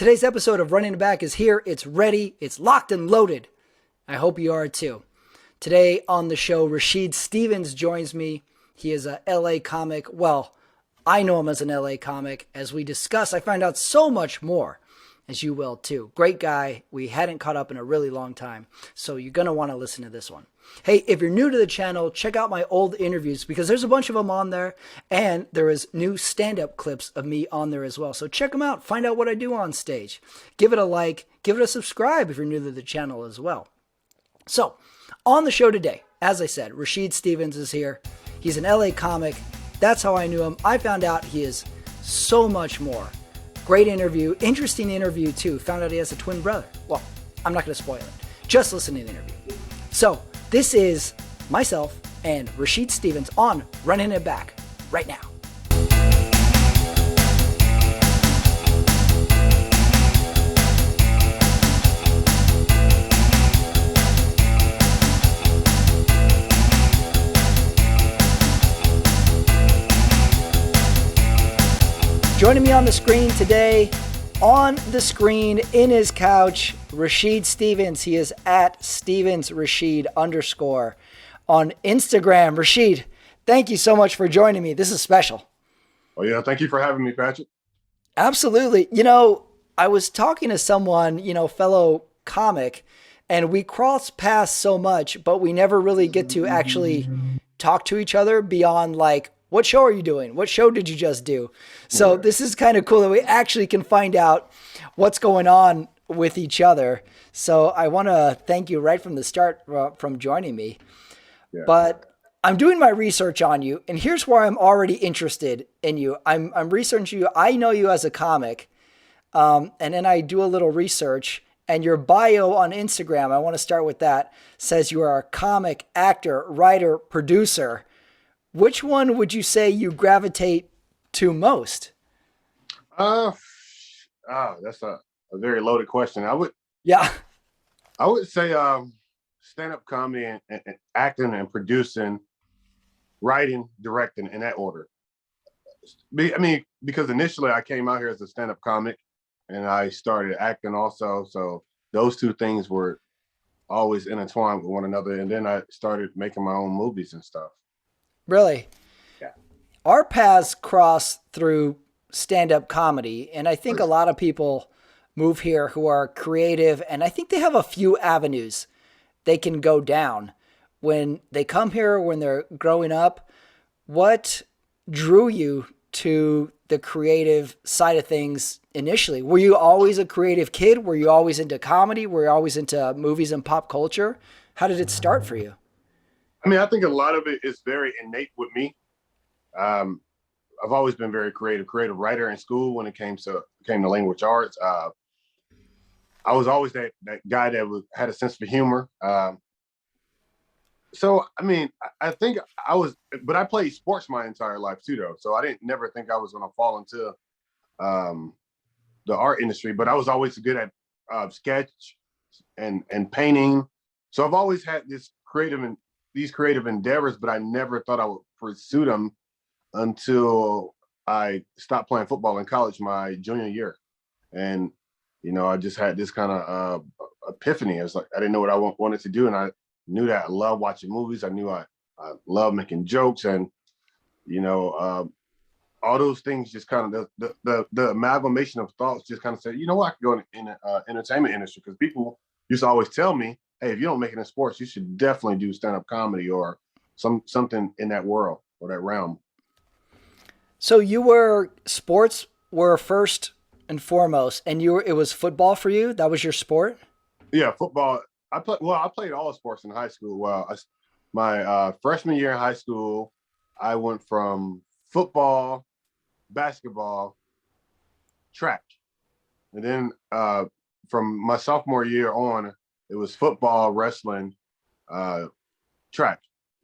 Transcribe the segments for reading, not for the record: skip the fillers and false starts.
Today's episode of Running It Back is here. It's ready. It's locked and loaded. I hope you are too. Today on the show, Rasheed Stephens joins me. He is a LA comic. Well, I know him as an LA comic. As we discuss, I find out so much more, as you will too. Great guy. We hadn't caught up in a really long time, so you're going to want to listen to this one. Hey, if you're new to the channel, check out my old interviews because there's a bunch of them on there, and there is new stand-up clips of me on there as well. So check them out. Find out what I do on stage. Give it a like. Give it a subscribe if you're new to the channel as well. So, on the show today, as I said, Rasheed Stephens is here. He's an LA comic. That's how I knew him. I found out he is so much more. Great interview. Interesting interview, too. Found out he has a twin brother. Well, I'm not going to spoil it. Just listen to the interview. So, this is myself and Rasheed Stephens on Running It Back right now. Joining me on the screen today, on the screen, in his couch, Rasheed Stephens. He is at StevensRasheed _ on Instagram. Rasheed, thank you so much for joining me. This is special. Oh yeah, thank you for having me, Patrick. Absolutely. You know, I was talking to someone, fellow comic, and we cross paths so much, but we never really get to actually talk to each other beyond like, what show are you doing? What show did you just do? So this is kind of cool that we actually can find out what's going on with each other. So I want to thank you right from the start from joining me. Yeah. But I'm doing my research on you, and here's where I'm already interested in you. I'm researching you. I know you as a comic, and then I do a little research, and your bio on Instagram, I want to start with that, says you are a comic, actor, writer, producer. Which one would you say you gravitate to most? That's a very loaded question. I would say stand-up comedy and acting and producing, writing, directing in that order. I mean, because initially I came out here as a stand-up comic and I started acting also. So those two things were always intertwined with one another. And then I started making my own movies and stuff. Really? Yeah. Our paths cross through stand-up comedy, and I think a lot of people move here who are creative, and I think they have a few avenues they can go down when they come here, when they're growing up. What drew you to the creative side of things initially? Were you always a creative kid? Were you always into comedy? Were you always into movies and pop culture? How did it start for you? I mean, I think a lot of it is very innate with me. I've always been very creative writer in school when it came to language arts. I was always that guy that had a sense of humor. So, I mean, I think but I played sports my entire life too, though. So I didn't never think I was going to fall into the art industry, but I was always good at sketch and painting. So I've always had these creative endeavors, but I never thought I would pursue them until I stopped playing football in college my junior year. And, I just had this kind of epiphany. It was like, I didn't know what I wanted to do. And I knew that I loved watching movies. I knew I loved making jokes, and, all those things just kind of, the amalgamation of thoughts just kind of said, what, I could go in the entertainment industry, because people used to always tell me, hey, if you don't make it in sports, you should definitely do stand-up comedy or something in that world or that realm. So sports were first and foremost, and it was football for you? That was your sport? Yeah, football. I played all sports in high school. Well, my freshman year in high school, I went from football, basketball, track. And then from my sophomore year on, it was football, wrestling, track.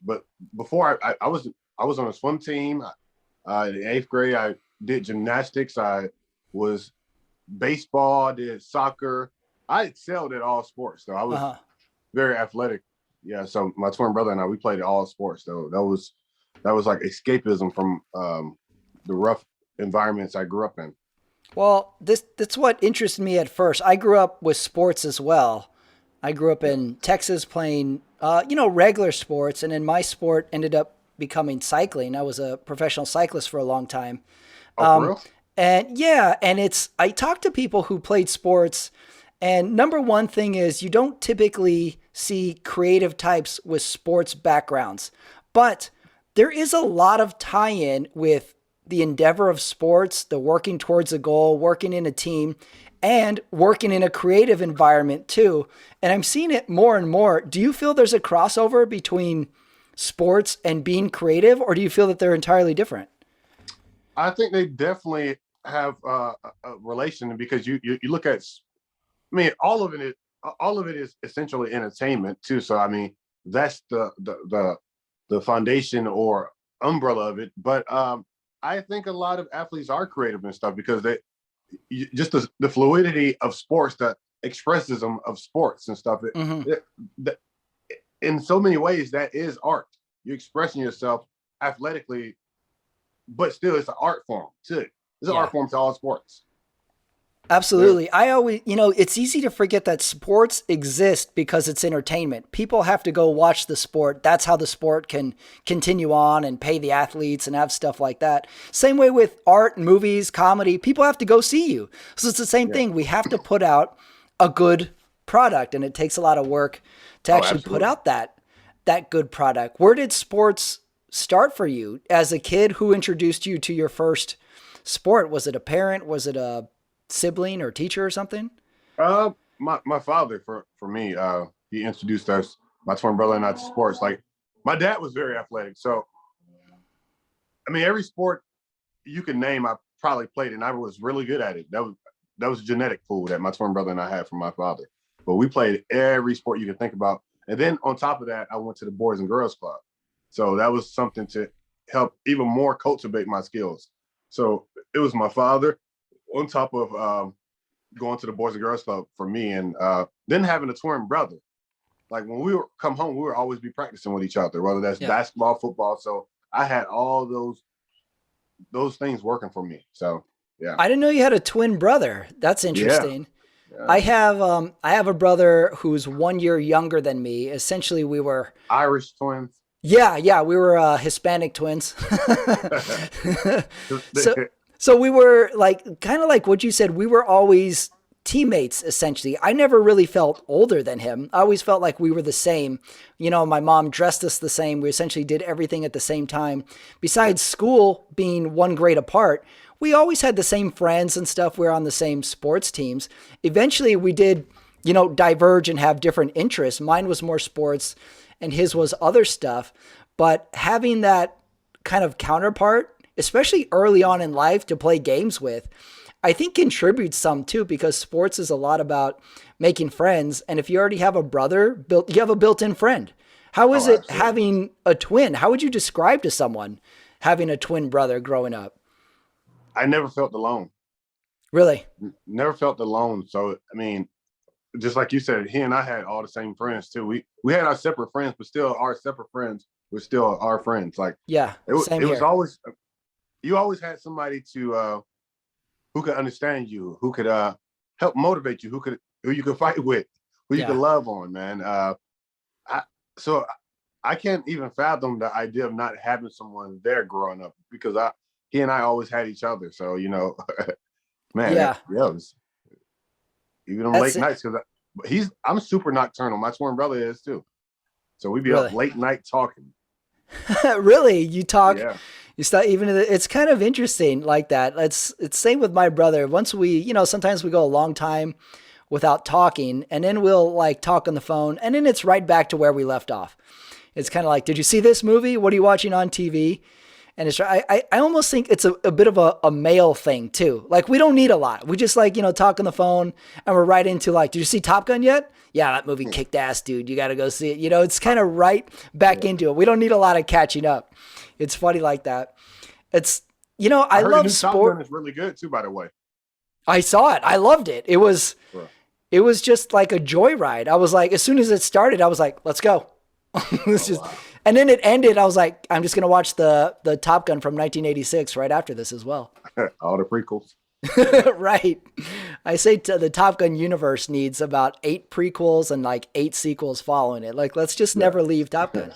But before I was on a swim team. In 8th grade, I did gymnastics. I was baseball. I did soccer. I excelled at all sports, though. I was very athletic. Yeah. So my twin brother and I, we played all sports, though. That was like escapism from the rough environments I grew up in. Well, that's what interested me at first. I grew up with sports as well. I grew up Yeah. in Texas playing, regular sports, and then my sport ended up becoming cycling. I was a professional cyclist for a long time. Oh, for real? And yeah, and I talked to people who played sports, and number one thing is you don't typically see creative types with sports backgrounds, but there is a lot of tie in with the endeavor of sports, the working towards a goal, working in a team, and working in a creative environment too. And I'm seeing it more and more. Do you feel there's a crossover between sports and being creative, or do you feel that they're entirely different? I think they definitely have a relation because you look at, I mean, all of it is essentially entertainment too. So I mean, that's the foundation or umbrella of it. But I think a lot of athletes are creative and stuff because just the fluidity of sports, the expressism of sports and stuff. Hmm. It, in so many ways, that is art. You're expressing yourself athletically, but still, it's an art form too. It's an Yeah. art form to all sports. There, Absolutely. I always, it's easy to forget that sports exist because it's entertainment. People have to go watch the sport. That's how the sport can continue on and pay the athletes and have stuff like that. Same way with art, movies, comedy. People have to go see you. So it's the same yeah. thing. We have to put out a good product, and it takes a lot of work to Oh, actually put absolutely. out that good product. Where did sports start for you as a kid? Who introduced you to your first sport? Was it a parent? Was it a sibling or teacher or something? My father for me, he introduced us, my twin brother and I, to sports. Like my dad was very athletic, so I mean, every sport you can name, I probably played, and I was really good at it. That was genetic pool that my twin brother and I had from my father. But we played every sport you could think about, and then on top of that, I went to the Boys and Girls Club, so that was something to help even more cultivate my skills. So it was my father on top of going to the Boys and Girls Club for me, and then having a twin brother. Like when we were come home, we would always be practicing with each other, whether that's Yeah. basketball, football. So I had all those things working for me. So yeah, I didn't know you had a twin brother. That's yeah, interesting. yeah. I have a brother who's 1 year younger than me. Essentially, we were Irish twins. yeah, we were Hispanic twins. so so we were like kind of like what you said. We were always teammates essentially. I never really felt older than him. I always felt like we were the same. My mom dressed us the same. We essentially did everything at the same time. Besides school being one grade apart, we always had the same friends and stuff. We were on the same sports teams. Eventually we did, diverge and have different interests. Mine was more sports and his was other stuff. But having that kind of counterpart, especially early on in life to play games with, I think contributes some too because sports is a lot about making friends. And if you already have a brother, you have a built-in friend. How is Oh, it absolutely. having a twin? How would you describe to someone having a twin brother growing up? I never felt alone. Really? Never felt alone. So I mean, just like you said, he and I had all the same friends too. We had our separate friends, but still our separate friends were still our friends. Like Yeah, same it was here. always you always had somebody to who could understand you, who could help motivate you, who you could fight with, who you could Yeah. love on, man. I, so I can't even fathom the idea of not having someone there growing up because I he and I always had each other. So man, Yeah. yeah, it was even on That's late it. nights because I'm super nocturnal. My twin brother is too. So we be up Really. late night talking. Really, you talk, Yeah, you start even. It's kind of interesting like that. It's same with my brother. Once we, sometimes we go a long time without talking, and then we'll like talk on the phone, and then it's right back to where we left off. It's kind of like, did you see this movie? What are you watching on TV? And I almost think it's a bit of a male thing too. Like we don't need a lot. We just like, talk on the phone and we're right into like, did you see Top Gun yet? Yeah, that movie kicked ass, dude. You got to go see it. It's kind of right back yeah. into it. We don't need a lot of catching up. It's funny like that. It's, I I heard the love new Top Gun sport. is really good too. By the way, I saw it. I loved it. bro. It was just like a joyride. I was like, as soon as it started, I was like, let's go. It's Oh just, wow, and then it ended. I was like, I'm just gonna watch the Top Gun from 1986 right after this as well. all the prequels. Right. I say the Top Gun universe needs about 8 prequels and like 8 sequels following it. Like, let's just Yeah. never leave Top Gun.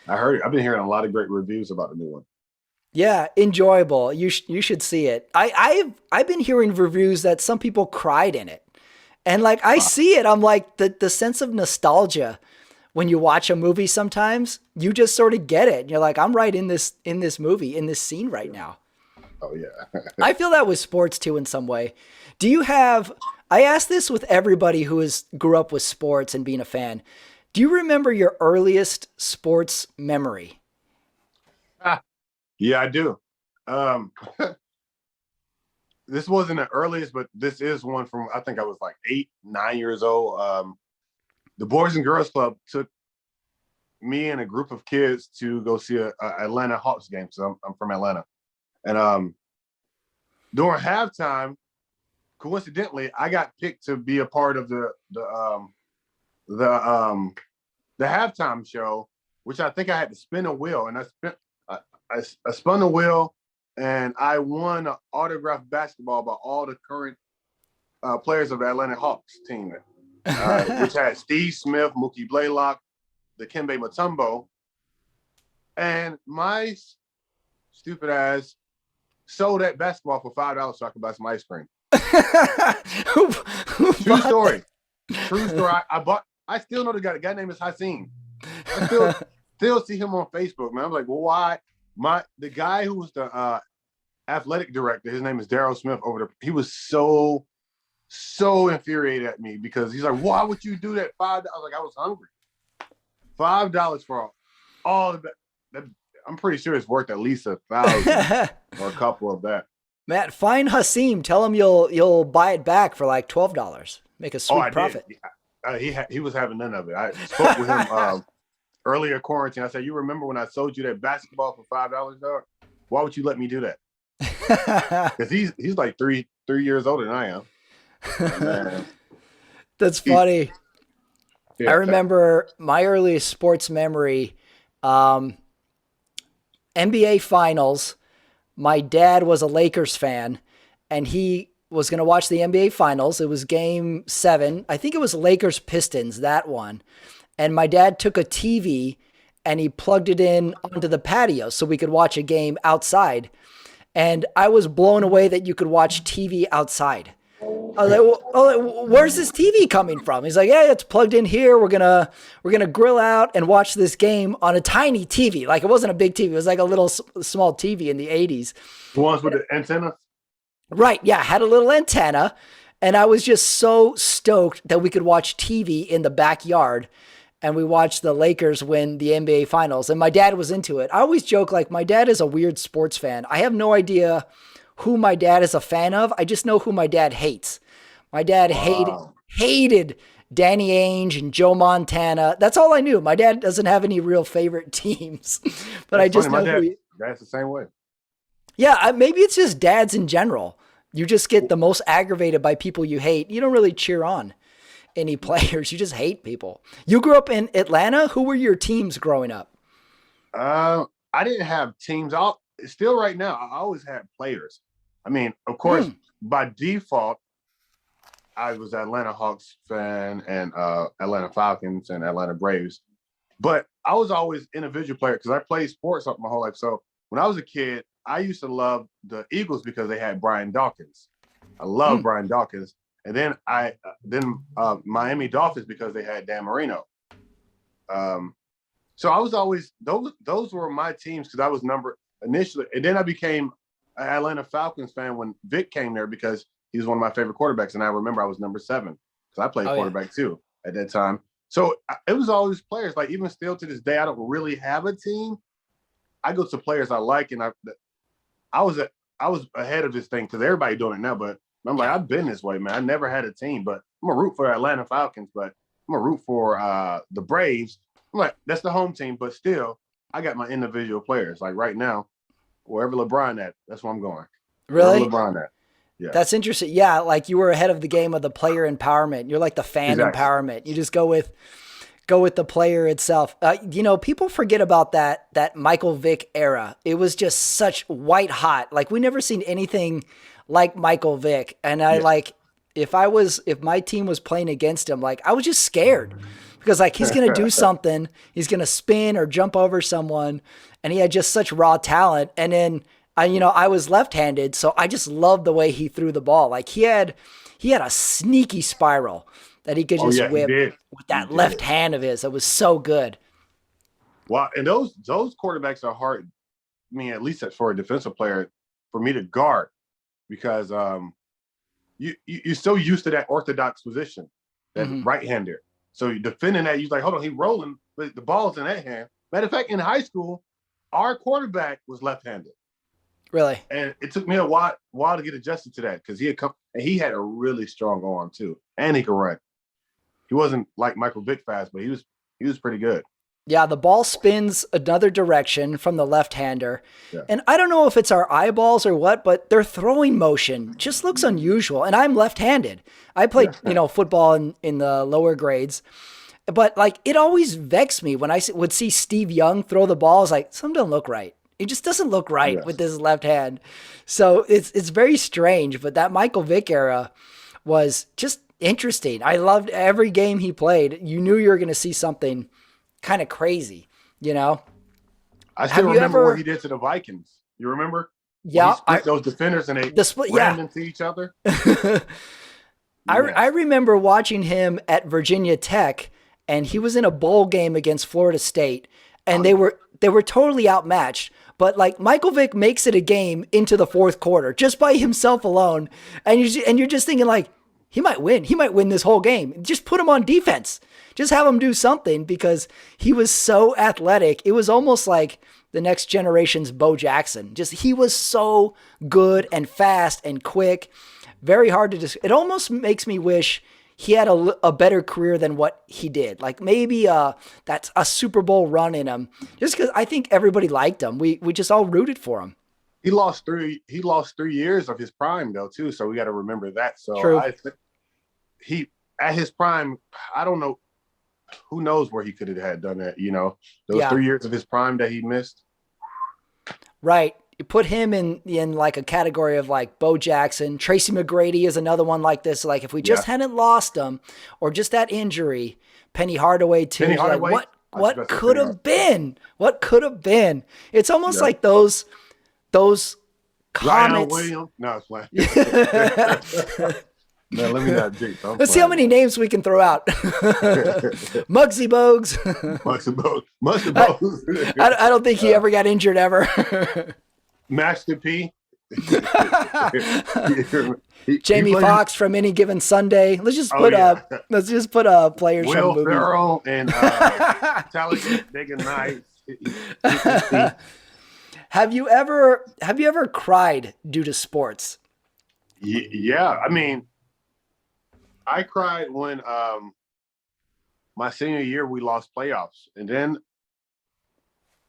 I've been hearing a lot of great reviews about the new one. Yeah, enjoyable. You should see it. I've been hearing reviews that some people cried in it. And like I see it, I'm like the sense of nostalgia when you watch a movie sometimes, you just sort of get it. And you're like, I'm right in this movie, in this scene right now. Oh yeah. I feel that with sports too in some way. Do you have I ask this with everybody who grew up with sports and being a fan. Do you remember your earliest sports memory? Yeah, I do. Um, this wasn't the earliest, but this is one from I think I was like 8, 9 years old. The Boys and Girls Club took me and a group of kids to go see a Atlanta Hawks game. So I'm from Atlanta, and during halftime, coincidentally, I got picked to be a part of the halftime show, which I think I had to spin a wheel, and I spun the wheel, and I won an autographed basketball by all the current players of the Atlanta Hawks team, which had Steve Smith, Mookie Blaylock, Dikembe Mutombo, and my stupid ass sold that basketball for $5 so I could buy some ice cream. True story. True story. I still know the guy. The guy name is Hassim. I still see him on Facebook, man. I'm like, well, why? The guy who was the athletic director, his name is Daryl Smith over there. He was so infuriated at me because he's like, why would you do that? $5? I was like, I was hungry. $5 for all the. I'm pretty sure it's worth at least 1,000 or a couple of that. Matt, find Hassim. Tell him you'll buy it back for like $12. Make a sweet profit. He was having none of it. I spoke with him earlier quarantine. I said, "You remember when I sold you that basketball for $5, dog? Why would you let me do that?" Because he's like three years older than I am. Man. That's funny. Yeah, I remember my earliest sports memory, NBA Finals. My dad was a Lakers fan, and he was going to watch the NBA Finals. It was Game 7. I think it was Lakers Pistons, that one. And my dad took a TV, and he plugged it in onto the patio so we could watch a game outside. And I was blown away that you could watch TV outside. I was like, well, where's this TV coming from? He's like, yeah, it's plugged in here. We're gonna grill out and watch this game on a tiny TV. Like, it wasn't a big TV. It was like a little small TV in the 80s. The ones with the antenna? Right, yeah, had a little antenna. And I was just so stoked that we could watch TV in the backyard. And we watched the Lakers win the NBA Finals. And my dad was into it. I always joke, like, my dad is a weird sports fan. I have no idea who my dad is a fan of. I just know who my dad hates. My dad hated Danny Ainge and Joe Montana. That's all I knew. My dad doesn't have any real favorite teams, but that's I just funny. Know Dad's the same way. Yeah, maybe it's just dads in general. You just get the most aggravated by people you hate. You don't really cheer on any players. You just hate people. You grew up in Atlanta. Who were your teams growing up? I didn't have teams. Still right now, I always had players. I mean, of course, by default, I was an Atlanta Hawks fan and Atlanta Falcons and Atlanta Braves. But I was always individual player because I played sports up my whole life. So when I was a kid, I used to love the Eagles because they had Brian Dawkins. I love Brian Dawkins. And then Miami Dolphins because they had Dan Marino. So I was always those were my teams because I was initially, and then I became an Atlanta Falcons fan when Vic came there because he was one of my favorite quarterbacks, and I remember I was number 7 because I played quarterback too at that time. So it was always players. Like even still to this day, I don't really have a team. I go to players I like, and I was ahead of this thing because everybody doing it now. But I'm like, I've been this way, man. I never had a team, but I'm gonna root for Atlanta Falcons, but I'm gonna root for the Braves. I'm like, that's the home team, but still, I got my individual players. Like right now, wherever LeBron at, that's where I'm going. Really? Wherever LeBron at. Yeah. That's interesting. Yeah, like you were ahead of the game of the player empowerment. You're like the fan empowerment. You just go with the player itself. People forget about that Michael Vick era. It was just such white hot. Like we never seen anything like Michael Vick. And I Yeah. like, if my team was playing against him, like I was just scared because like he's going to do something, he's going to spin or jump over someone. And he had just such raw talent. And then I was left-handed, so I just loved the way he threw the ball. Like he had a sneaky spiral that he could Oh just yeah, he whip did. with He that did. left hand of his. It was so good. Well, and those quarterbacks are hard. I mean, at least for a defensive player, for me to guard because you're so used to that orthodox position, that Hmm. right-hander. So you're defending that, you're like, hold on, he's rolling, but the ball's in that hand. Matter of fact, in high school, our quarterback was left-handed, Really. and it took me a while to get adjusted to that because he had come and he had a really strong arm too, and he could run. He wasn't like Michael Vick fast, but he was pretty good. Yeah, the ball spins another direction from the left-hander. Yeah, And I don't know if it's our eyeballs or what, but their throwing motion just looks unusual. And I'm left-handed. I played, yeah, football in the lower grades. But like it always vexed me when I would see Steve Young throw the ball. I was like, something don't look right. It just doesn't look right with yes. this left hand. So it's very strange. But that Michael Vick era was just interesting. I loved every game he played. You knew you were going to see something kind of crazy, you know? I still Have you remember what he ever? did to the Vikings. You remember when he Yeah, split those defenders and they the split. Yeah, rammed into each other? I Yes. remember watching him at Virginia Tech, and he was in a bowl game against Florida State, Oh and they yeah. were they were totally outmatched. But like Michael Vick makes it a game into the fourth quarter just by himself alone, and you're just thinking like he might win. He might win this whole game. Just put him on defense. Just have him do something because he was so athletic. It was almost like the next generation's Bo Jackson. Just he was so good and fast and quick. Very hard to it almost makes me wish he had a better career than what he did. Like maybe that's a Super Bowl run in him. Just because I think everybody liked him. We just all rooted for him. He lost 3 years of his prime though too, so we got to remember that. So True. I think he at his prime, I don't know who knows where he could have had done that. Those Yeah. 3 years of his prime that he missed. Right. You put him in like a category of like Bo Jackson. Tracy McGrady is another one like this. Like if we just Yeah, hadn't lost him or just that injury, Penny Hardaway too. Penny It's like Hardaway. I was what about to say could Penny have Hardaway. been? What could have been? It's almost Yeah, like those Zion comets. Williams. No, it's playing. Let's Man, let me not jinx. I'm see how playing. many names we can throw out. Muggsy Bogues. Must I, have I don't think he uh, ever got injured ever. Master P. he Jamie played Foxx from Any Given Sunday. oh yeah. Let's just put players from Will movies. Ferrell and Talladega Nights. Have you ever cried due to sports? Yeah, I mean, I cried when my senior year we lost playoffs, and then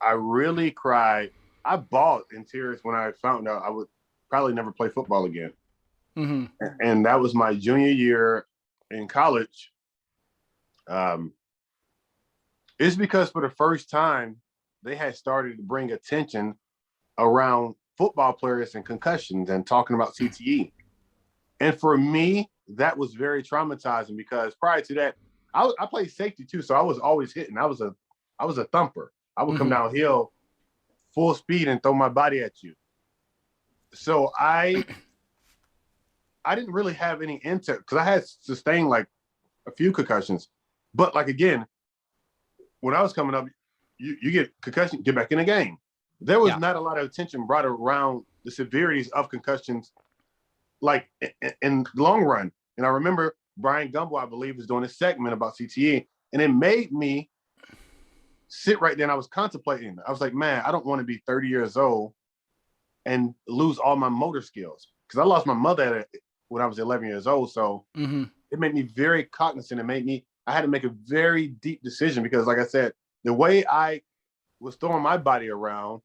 I really cried. I bawled in tears when I found out I would probably never play football again, Hmm. and that was my junior year in college. Um, it's because for the first time they had started to bring attention around football players and concussions and talking about CTE. And for me, that was very traumatizing because prior to that, I played safety too, so I was always hitting. I was a thumper. I would come Hmm. downhill full speed and throw my body at you. So I didn't really have any intel because I had sustained like a few concussions. But like again, when I was coming up, you get concussion, get back in the game. There was Yeah. not a lot of attention brought around the severities of concussions, like in the long run. And I remember Brian Gumbo, I believe, was doing a segment about CTE, and it made me sit right there. And I was contemplating. I was like, man, I don't want to be 30 years old and lose all my motor skills because I lost my mother when I was 11 years old. So Hmm. it made me very cognizant. I had to make a very deep decision because, like I said, the way I was throwing my body around,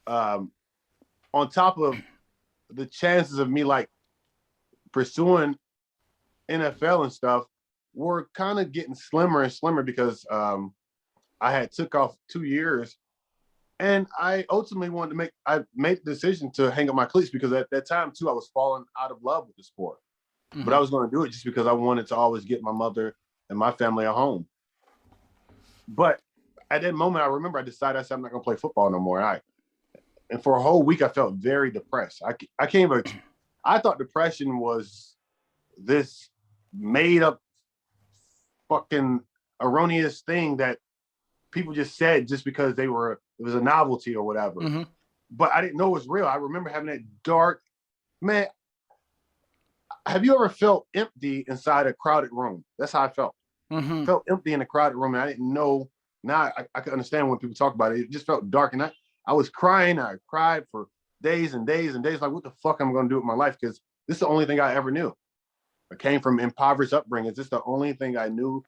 um, on top of the chances of me like pursuing NFL and stuff, were kind of getting slimmer and slimmer because I had took off 2 years And I ultimately I made the decision to hang up my cleats because at that time too, I was falling out of love with the sport. But Mm-hmm. I was going to do it just because I wanted to always get my mother and my family at home. But at that moment, I remember I decided I said I'm not going to play football no more. And for a whole week, I felt very depressed. I came. I thought depression was this made up fucking erroneous thing that people just said just because it was a novelty or whatever. Mm-hmm. But I didn't know it was real. I remember having that dark, man. Have you ever felt empty inside a crowded room? That's how I felt. Mm-hmm. Felt empty in a crowded room, and I didn't know. Now I could understand when people talk about it. It just felt dark, and I was crying. I cried for days and days and days. Like, what the fuck am I going to do with my life? Because this is the only thing I ever knew. I came from impoverished upbringing. This is the only thing I knew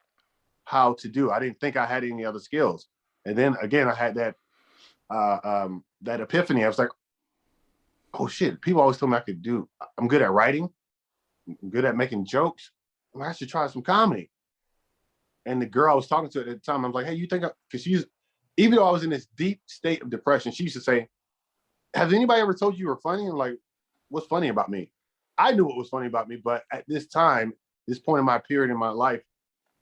how to do. I didn't think I had any other skills. And then again, I had that epiphany. I was like, oh shit! People always told me I could do. I'm good at writing. I'm good at making jokes. I should try some comedy. And the girl I was talking to at the time, I was like, hey, you think, because she's, even though I was in this deep state of depression, she used to say, has anybody ever told you were funny? And like, what's funny about me? I knew what was funny about me, but at this time, this point in my period in my life,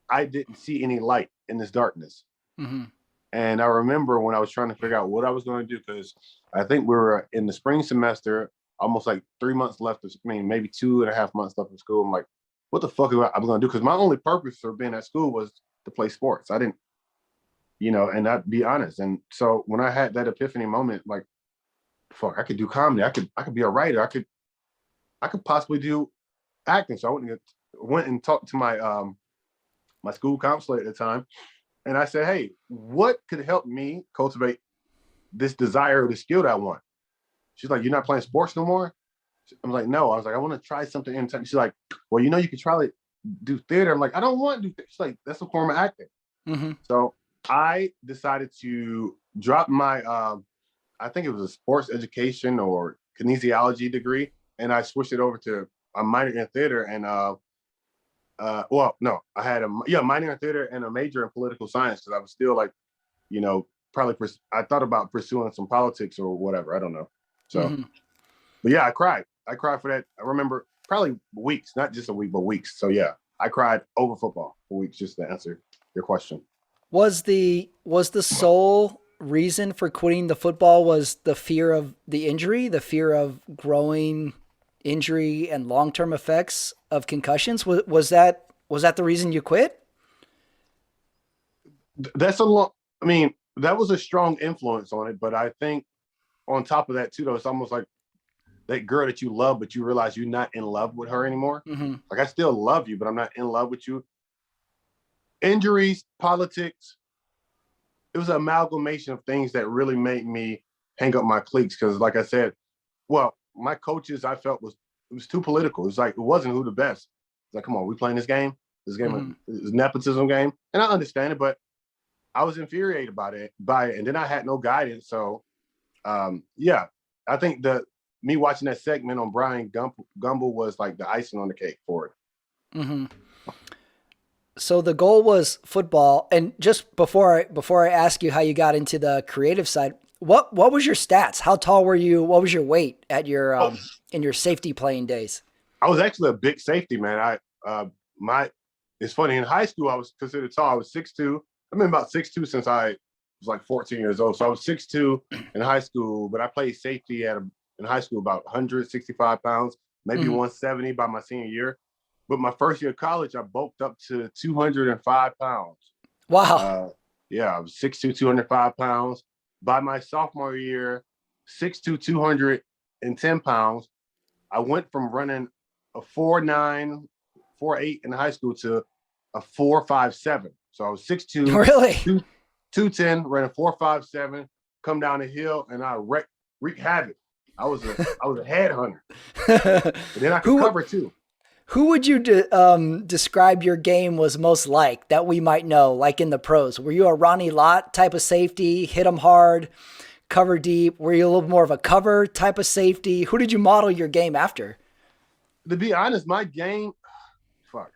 I didn't see any light in this darkness. Mm-hmm. And I remember when I was trying to figure out what I was going to do, because I think we were in the spring semester, almost like 3 months left of, maybe 2.5 months left of school. I'm like, what the fuck am I going to do? Because my only purpose for being at school was to play sports. I didn't, and I'd be honest. And so when I had that epiphany moment, like, fuck, I could do comedy. I could be a writer. I could possibly do acting. So I went and talked to my school counselor at the time, and I said, hey, what could help me cultivate this desire or the skill that I want? She's like, you're not playing sports no more? I'm like, no. I was like, I want to try something in time. She's like, well, you could try to do theater. I'm like, I don't want to do theater. She's like, that's a form of acting. Mm-hmm. So I decided to drop my, I think it was a sports education or kinesiology degree, and I switched it over to a minor in theater and well, no, I had a minor in theater and a major in political science because I was still like, probably I thought about pursuing some politics or whatever. I don't know. So, Mm-hmm. but yeah, I cried. I cried for that. I remember probably weeks, not just a week, but weeks. So yeah, I cried over football for weeks, just to answer your question. Was the sole reason for quitting the football was the fear of the injury, the fear of growing injury and long-term effects of concussions? Was that the reason you quit? That's a long. I mean, that was a strong influence on it, but I think on top of that too, though, it's almost like that girl that you love, but you realize you're not in love with her anymore. Mm-hmm. Like, I still love you, but I'm not in love with you. Injuries, politics, it was an amalgamation of things that really made me hang up my cleats. Because, like I said, well, my coaches, I felt it was too political. It's like, it wasn't who the best. It's like, come on, we playing this game. This game Mm-hmm. is a nepotism game, and I understand it, but I was infuriated by it, and then I had no guidance. So, yeah, I think me watching that segment on Brian Gumble was like the icing on the cake for it. Mm-hmm. So the goal was football, and just before I ask you how you got into the creative side, what was your stats? How tall were you? What was your weight at your Oh, in your safety playing days? I was actually a big safety man. My it's funny, in high school I was considered tall. I was 6'2". I've been about 6'2" since I was like 14 years old. So I was 6'2" in high school, but I played safety in high school about 165 pounds, maybe Mm-hmm. 170 by my senior year. But my first year of college, I bulked up to 205 pounds. Wow. Uh, yeah, I was 6'2", 205 pounds. By my sophomore year, 6'2", 210 pounds. I went from running a 4'9", 4'8" in high school to a 4'5'7". So I was 6'2", Really? 210, ran a 4'5'7", come down the hill, and I wreaked havoc. I was a headhunter, and then I could who cover too. who would you describe your game was most like that we might know, like in the pros? Were you a Ronnie Lott type of safety, hit them hard, cover deep? Were you a little more of a cover type of safety? Who did you model your game after? To be honest, my game, fuck,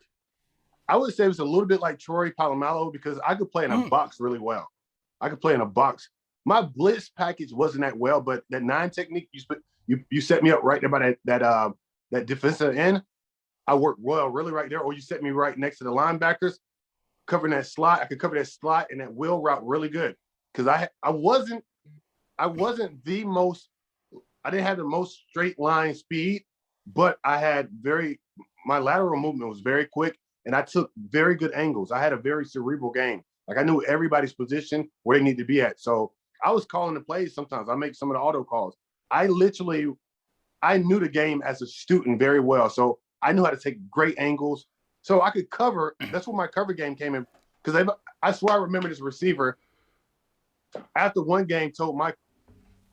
I would say it was a little bit like Troy Polamalu because I could play in a Mm. box really well. I could play in a box my blitz package wasn't that well, but that 9 technique you set me up right there by that defensive end. I worked well, really right there. Or you set me right next to the linebackers, covering that slot. I could cover that slot and that wheel route really good because I wasn't the most. I didn't have the most straight line speed, but my lateral movement was very quick and I took very good angles. I had a very cerebral game. Like I knew everybody's position where they need to be at. So I was calling the plays sometimes. I make some of the auto calls. I knew the game as a student very well. So I knew how to take great angles. So I could cover. That's where my cover game came in. Because I swear I remember this receiver after one game told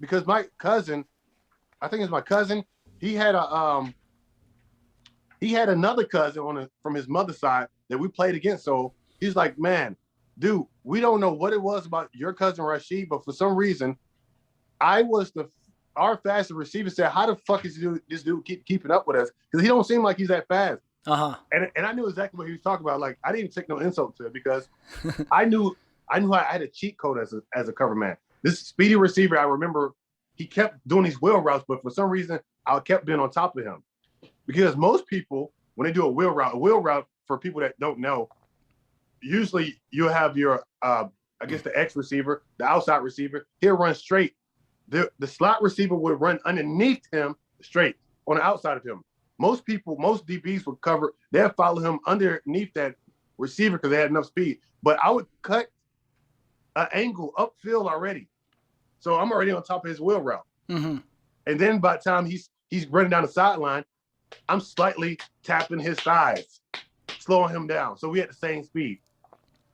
because my cousin, I think it's my cousin, he had another cousin from his mother's side that we played against. So he's like, man, dude, we don't know what it was about your cousin Rasheed, but for some reason, our fastest receiver said, how the fuck is this dude keeping up with us? Because he don't seem like he's that fast. Uh-huh. And I knew exactly what he was talking about. Like, I didn't take no insult to it because I knew I had a cheat code as a cover man. This speedy receiver, I remember he kept doing these wheel routes, but for some reason, I kept being on top of him. Because most people, when they do a wheel route for people that don't know, usually you have your, I guess the X receiver, the outside receiver, he'll run straight. The slot receiver would run underneath him straight on the outside of him. Most DBs would cover, they'll follow him underneath that receiver because they had enough speed. But I would cut an angle upfield already. So I'm already on top of his wheel route. Mm-hmm. And then by the time he's running down the sideline, I'm slightly tapping his thighs, slowing him down. So we had the same speed.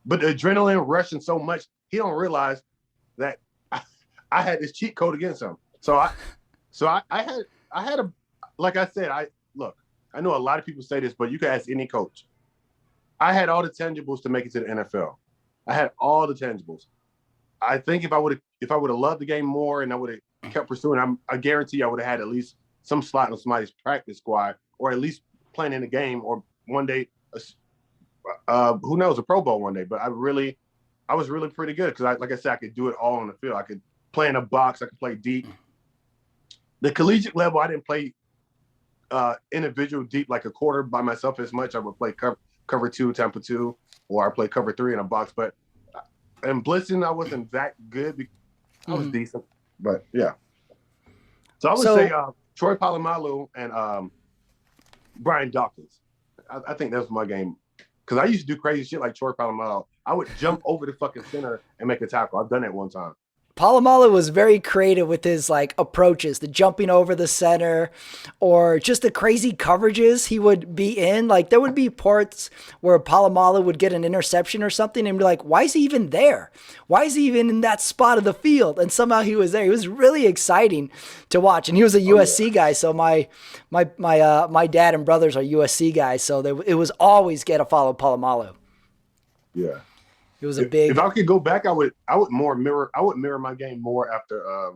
But the adrenaline rushing so much, he don't realize that I had this cheat code against him. So I had a, like I said, I know a lot of people say this, but you can ask any coach. I had all the tangibles to make it to the NFL. I had all the tangibles. I think if I would have loved the game more and I would have kept pursuing, I guarantee I would have had at least some slot on somebody's practice squad, or at least playing in the game, or one day, who knows, a Pro Bowl one day. But I was really pretty good because, like I said, I could do it all on the field. I could play in a box. I could play deep. The collegiate level, I didn't play individual deep like a quarter by myself as much. I would play cover 2, Tampa 2, or I play cover 3 in a box. But in blitzing, I wasn't that good. I was decent, but yeah. So I would say Troy Polamalu and Brian Dawkins. I think that's my game. Because I used to do crazy shit like Troy Polamalu. I would jump over the fucking center and make a tackle. I've done that one time. Polamalu was very creative with his approaches, the jumping over the center or just the crazy coverages he would be in. Like there would be parts where Polamalu would get an interception or something and be like, why is he even there? Why is he even in that spot of the field? And somehow he was there. He was really exciting to watch. And he was a USC guy. So my dad and brothers are USC guys. So it was always get a follow Polamalu. Yeah. It was a big. If I could go back, I would mirror my game more after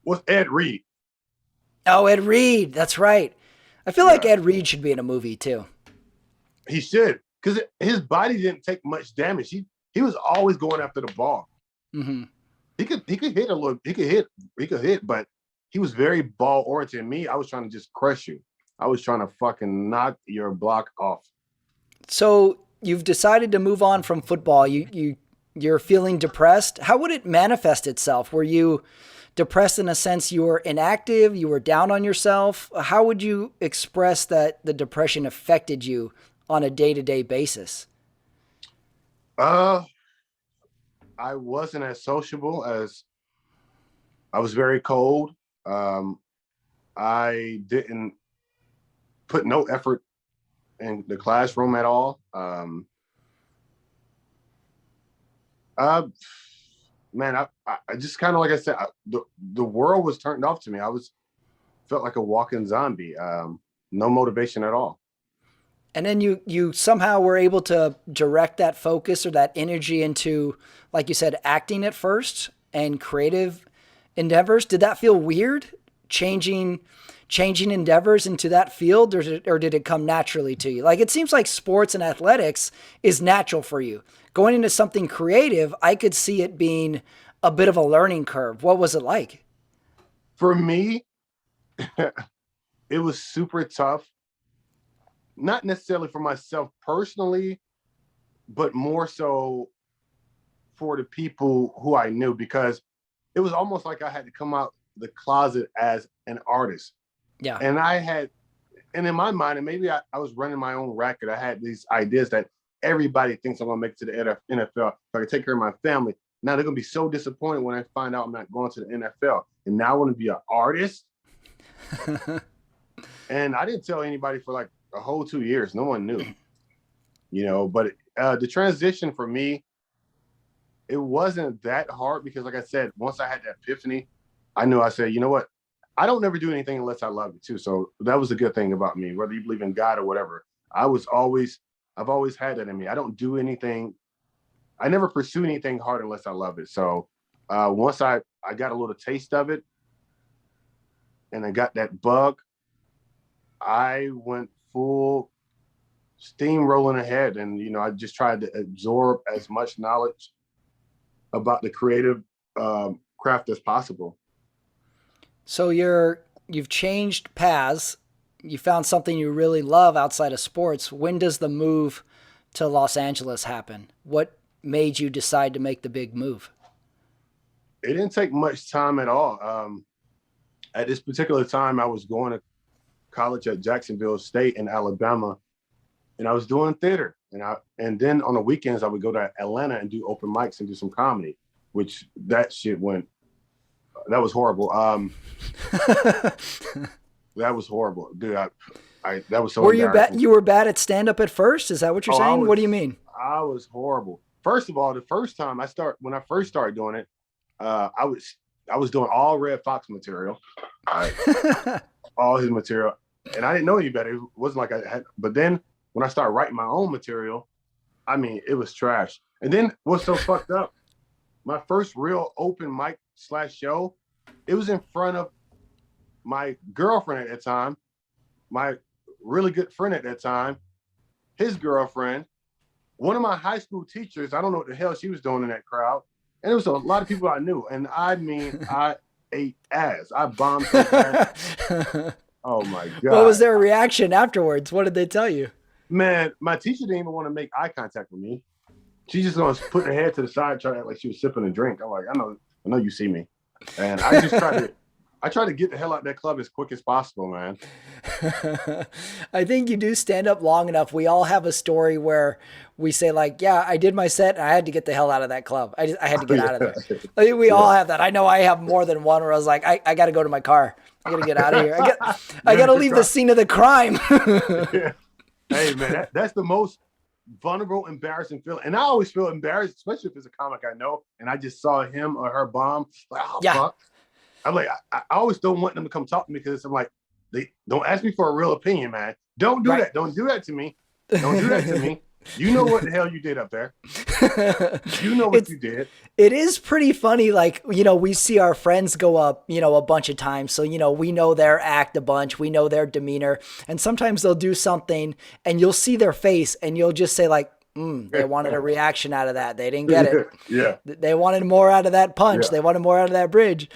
what's Ed Reed. Oh, Ed Reed, that's right. I feel like Ed Reed should be in a movie too. He should, because his body didn't take much damage. He was always going after the ball. Mm-hmm. He could hit a little. He could hit, but he was very ball oriented. Me, I was trying to just crush you. I was trying to fucking knock your block off. So you've decided to move on from football. You're feeling depressed. How would it manifest itself? Were you depressed in a sense you were inactive, you were down on yourself? How would you express that the depression affected you on a day-to-day basis? I wasn't as sociable as I was very cold. I didn't put no effort in the classroom at all. Man, I just kind of, like I said, the world was turned off to me. Felt like a walking zombie. No motivation at all. And then you somehow were able to direct that focus or that energy into, like you said, acting at first and creative endeavors. Did that feel weird changing endeavors into that field, or did it come naturally to you? Like, it seems like sports and athletics is natural for you. Going into something creative, I could see it being a bit of a learning curve. What was it like? For me, it was super tough. Not necessarily for myself personally, but more so for the people who I knew, because it was almost like I had to come out the closet as an artist. Yeah. And in my mind, and maybe I was running my own racket, I had these ideas that everybody thinks I'm going to make it to the NFL. If I can take care of my family. Now they're going to be so disappointed when I find out I'm not going to the NFL. And now I want to be an artist. And I didn't tell anybody for like a whole 2 years. No one knew, but the transition for me, it wasn't that hard because, like I said, once I had that epiphany, I knew. I said, you know what? I don't never do anything unless I love it too. So that was a good thing about me, whether you believe in God or whatever. I've always had that in me. I don't do anything. I never pursue anything hard unless I love it. So once I got a little taste of it and I got that bug, I went full steam rolling ahead. And, I just tried to absorb as much knowledge about the creative craft as possible. So you've changed paths. You found something you really love outside of sports. When does the move to Los Angeles happen? What made you decide to make the big move? It didn't take much time at all. At this particular time, I was going to college at Jacksonville State in Alabama, and I was doing theater. And then on the weekends, I would go to Atlanta and do open mics and do some comedy, which that was horrible. That was horrible, dude. That was so. Were you bad? You were bad at stand up at first? Is that what you're saying? What do you mean? I was horrible. First of all, the first time when I first started doing it, I was doing all Red Fox material, all his material, and I didn't know any better. It wasn't like I had. But then when I started writing my own material, I mean, it was trash. And then what's so fucked up? My first real open mic / show, it was in front of my girlfriend at that time, my really good friend at that time, his girlfriend, one of my high school teachers. I don't know what the hell she was doing in that crowd. And there was a lot of people I knew. And I mean, I ate ass. I bombed so bad. Oh my God. What was their reaction afterwards? What did they tell you? Man, my teacher didn't even want to make eye contact with me. She just gonna put her head to the side, trying to act like she was sipping a drink. I'm like, I know you see me. And I just try to get the hell out of that club as quick as possible, man. I think you do stand up long enough. We all have a story where we say like, yeah, I did my set and I had to get the hell out of that club. I had to get out of there. I think we all have that. I know I have more than one where I was like, I got to go to my car. I got to get out of here. I got to leave the scene of the crime. Yeah. Hey, man, that's the most vulnerable, embarrassing feeling. And I always feel embarrassed, especially if it's a comic I know and I just saw him or her bomb. Like, oh, yeah. Fuck. I'm like, I always don't want them to come talk to me because I'm like, they don't ask me for a real opinion, man. Don't do that. Don't do that to me. Don't do that to me. You know what the hell you did up there. You know what you did. It is pretty funny. Like, we see our friends go up, a bunch of times. So, we know their act a bunch. We know their demeanor. And sometimes they'll do something and you'll see their face and you'll just say like, they wanted a reaction out of that. They didn't get it. Yeah. They wanted more out of that punch. Yeah. They wanted more out of that bridge.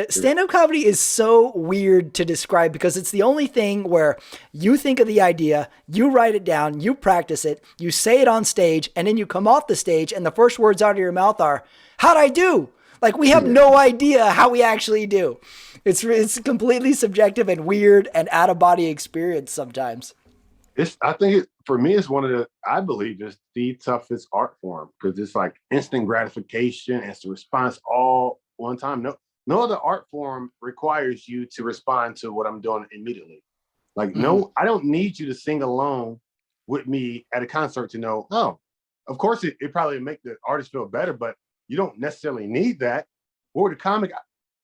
Stand-up comedy is so weird to describe because it's the only thing where you think of the idea, you write it down, you practice it, you say it on stage, and then you come off the stage and the first words out of your mouth are, how'd I do? Like, we have no idea how we actually do. It's completely subjective and weird and out-of-body experience sometimes. I think for me, it's I believe it's the toughest art form because it's like instant gratification, instant response all one time. No other art form requires you to respond to what I'm doing immediately. Like, no, I don't need you to sing along with me at a concert to know, oh, of course it probably make the artist feel better, but you don't necessarily need that. Or the comic,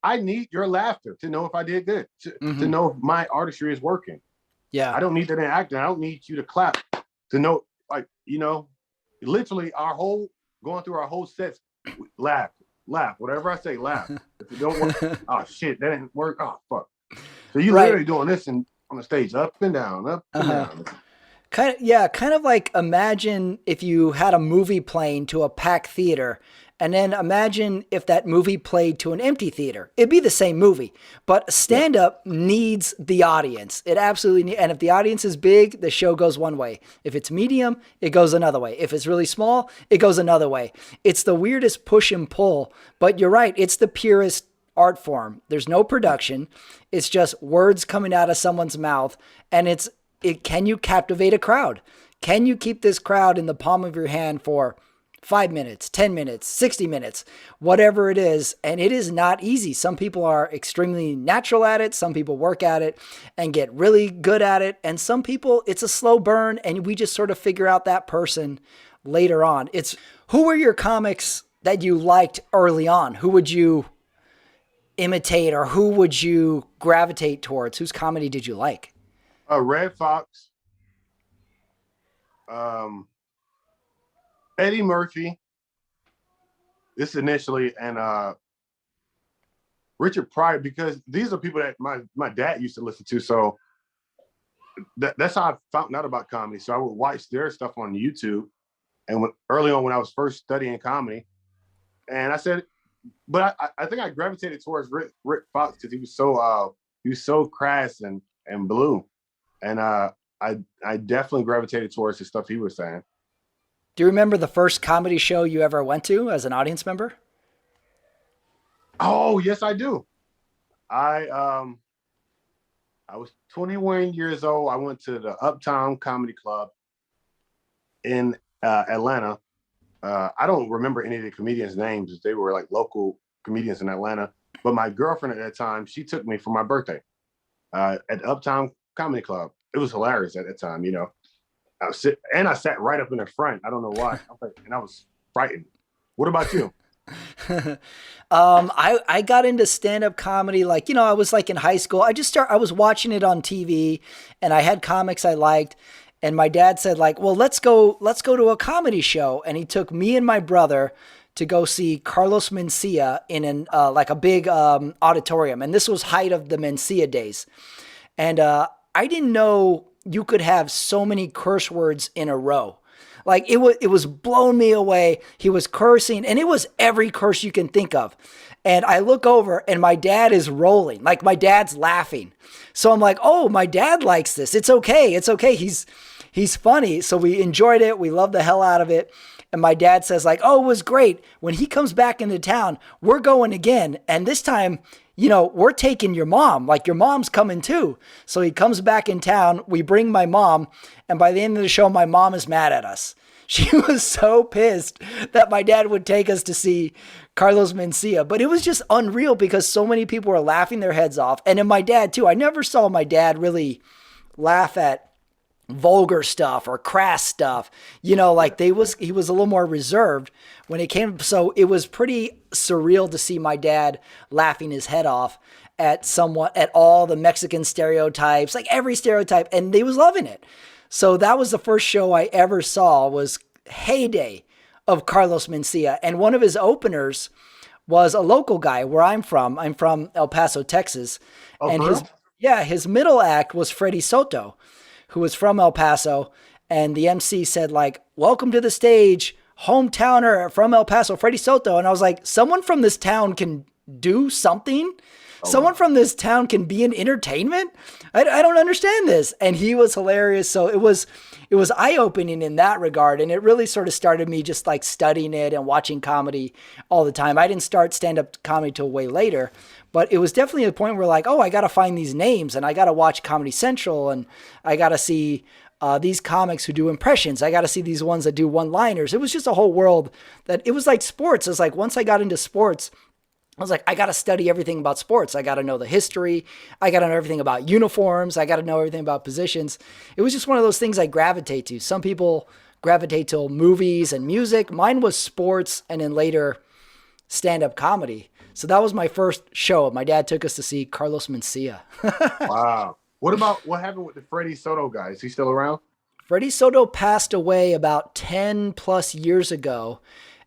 I need your laughter to know if I did good, to know if my artistry is working. Yeah. I don't need that in acting. I don't need you to clap to know, like, literally going through our whole sets, laugh. Whatever I say, laugh. If it don't work, oh shit, that didn't work. Oh fuck. So you Right. literally doing this on the stage, up and down, up and Uh-huh. down. Kind of like imagine if you had a movie playing to a packed theater, and then imagine if that movie played to an empty theater. It'd be the same movie, but Yeah. stand up needs the audience. It absolutely needs, and if the audience is big, the show goes one way. If it's medium, it goes another way. If it's really small, it goes another way. It's the weirdest push and pull, but you're right. It's the purest art form. There's no production. It's just words coming out of someone's mouth, and can you captivate a crowd? Can you keep this crowd in the palm of your hand for 5 minutes, 10 minutes, 60 minutes, whatever it is? And it is not easy. Some people are extremely natural at it. Some people work at it and get really good at it. And some people, it's a slow burn, and we just sort of figure out that person later on. Who were your comics that you liked early on? Who would you imitate, or who would you gravitate towards? Whose comedy did you like? Red Fox, um, Eddie Murphy. This initially, and Richard Pryor, because these are people that my dad used to listen to. So that's how I found out about comedy. So I would watch their stuff on YouTube. And early on, when I was first studying comedy, and I said, but I think I gravitated towards Rick Fox because he was so crass and blue, and I definitely gravitated towards the stuff he was saying. Do you remember the first comedy show you ever went to as an audience member? Oh yes, I do. I was 21 years old. I went to the Uptown Comedy Club in Atlanta. I don't remember any of the comedians' names. They were like local comedians in Atlanta. But my girlfriend at that time, she took me for my birthday at the Uptown Comedy Club. It was hilarious at that time, you know. I sat right up in the front. I don't know why. I was frightened. What about you? I got into stand up comedy, like, I was like in high school. I was watching it on TV, and I had comics I liked. And my dad said, like, well, let's go to a comedy show. And he took me and my brother to go see Carlos Mencia in like a big auditorium. And this was height of the Mencia days. And I didn't know you could have so many curse words in a row. Like it was blowing me away. He was cursing, and it was every curse you can think of. And I look over, and my dad is rolling. Like my dad's laughing. So I'm like, oh, my dad likes this. It's okay. It's okay. He's funny. So we enjoyed it. We loved the hell out of it. And my dad says, like, oh, it was great. When he comes back into town, we're going again. And this time, we're taking your mom. Like, your mom's coming too. So he comes back in town. We bring my mom. And by the end of the show, my mom is mad at us. She was so pissed that my dad would take us to see Carlos Mencia. But it was just unreal because so many people were laughing their heads off. And then my dad too. I never saw my dad really laugh at vulgar stuff or crass stuff, like he was a little more reserved when it came. So it was pretty surreal to see my dad laughing his head off at all the Mexican stereotypes, like every stereotype, and they was loving it. So that was the first show I ever saw, was heyday of Carlos Mencia. And one of his openers was a local guy where I'm from. I'm from El Paso, Texas. Oh, And for real? his middle act was Freddie Soto, who was from El Paso. And the MC said, like, welcome to the stage, hometowner from El Paso, Freddie Soto. And I was like, someone from this town can do something? Someone from this town can be in entertainment? I don't understand this. And he was hilarious. So it was eye-opening in that regard. And it really sort of started me just like studying it and watching comedy all the time. I didn't start stand-up comedy till way later, but it was definitely a point where like, oh, I got to find these names, and I got to watch Comedy Central, and I got to see these comics who do impressions. I got to see these ones that do one-liners. It was just a whole world that it was like sports. It was like, once I got into sports, I was like, I got to study everything about sports. I got to know the history. I got to know everything about uniforms. I got to know everything about positions. It was just one of those things I gravitate to. Some people gravitate to movies and music. Mine was sports, and then later stand-up comedy. So that was my first show. My dad took us to see Carlos Mencia. Wow. What happened with the Freddie Soto guy? Is he still around? Freddie Soto passed away about 10 plus years ago.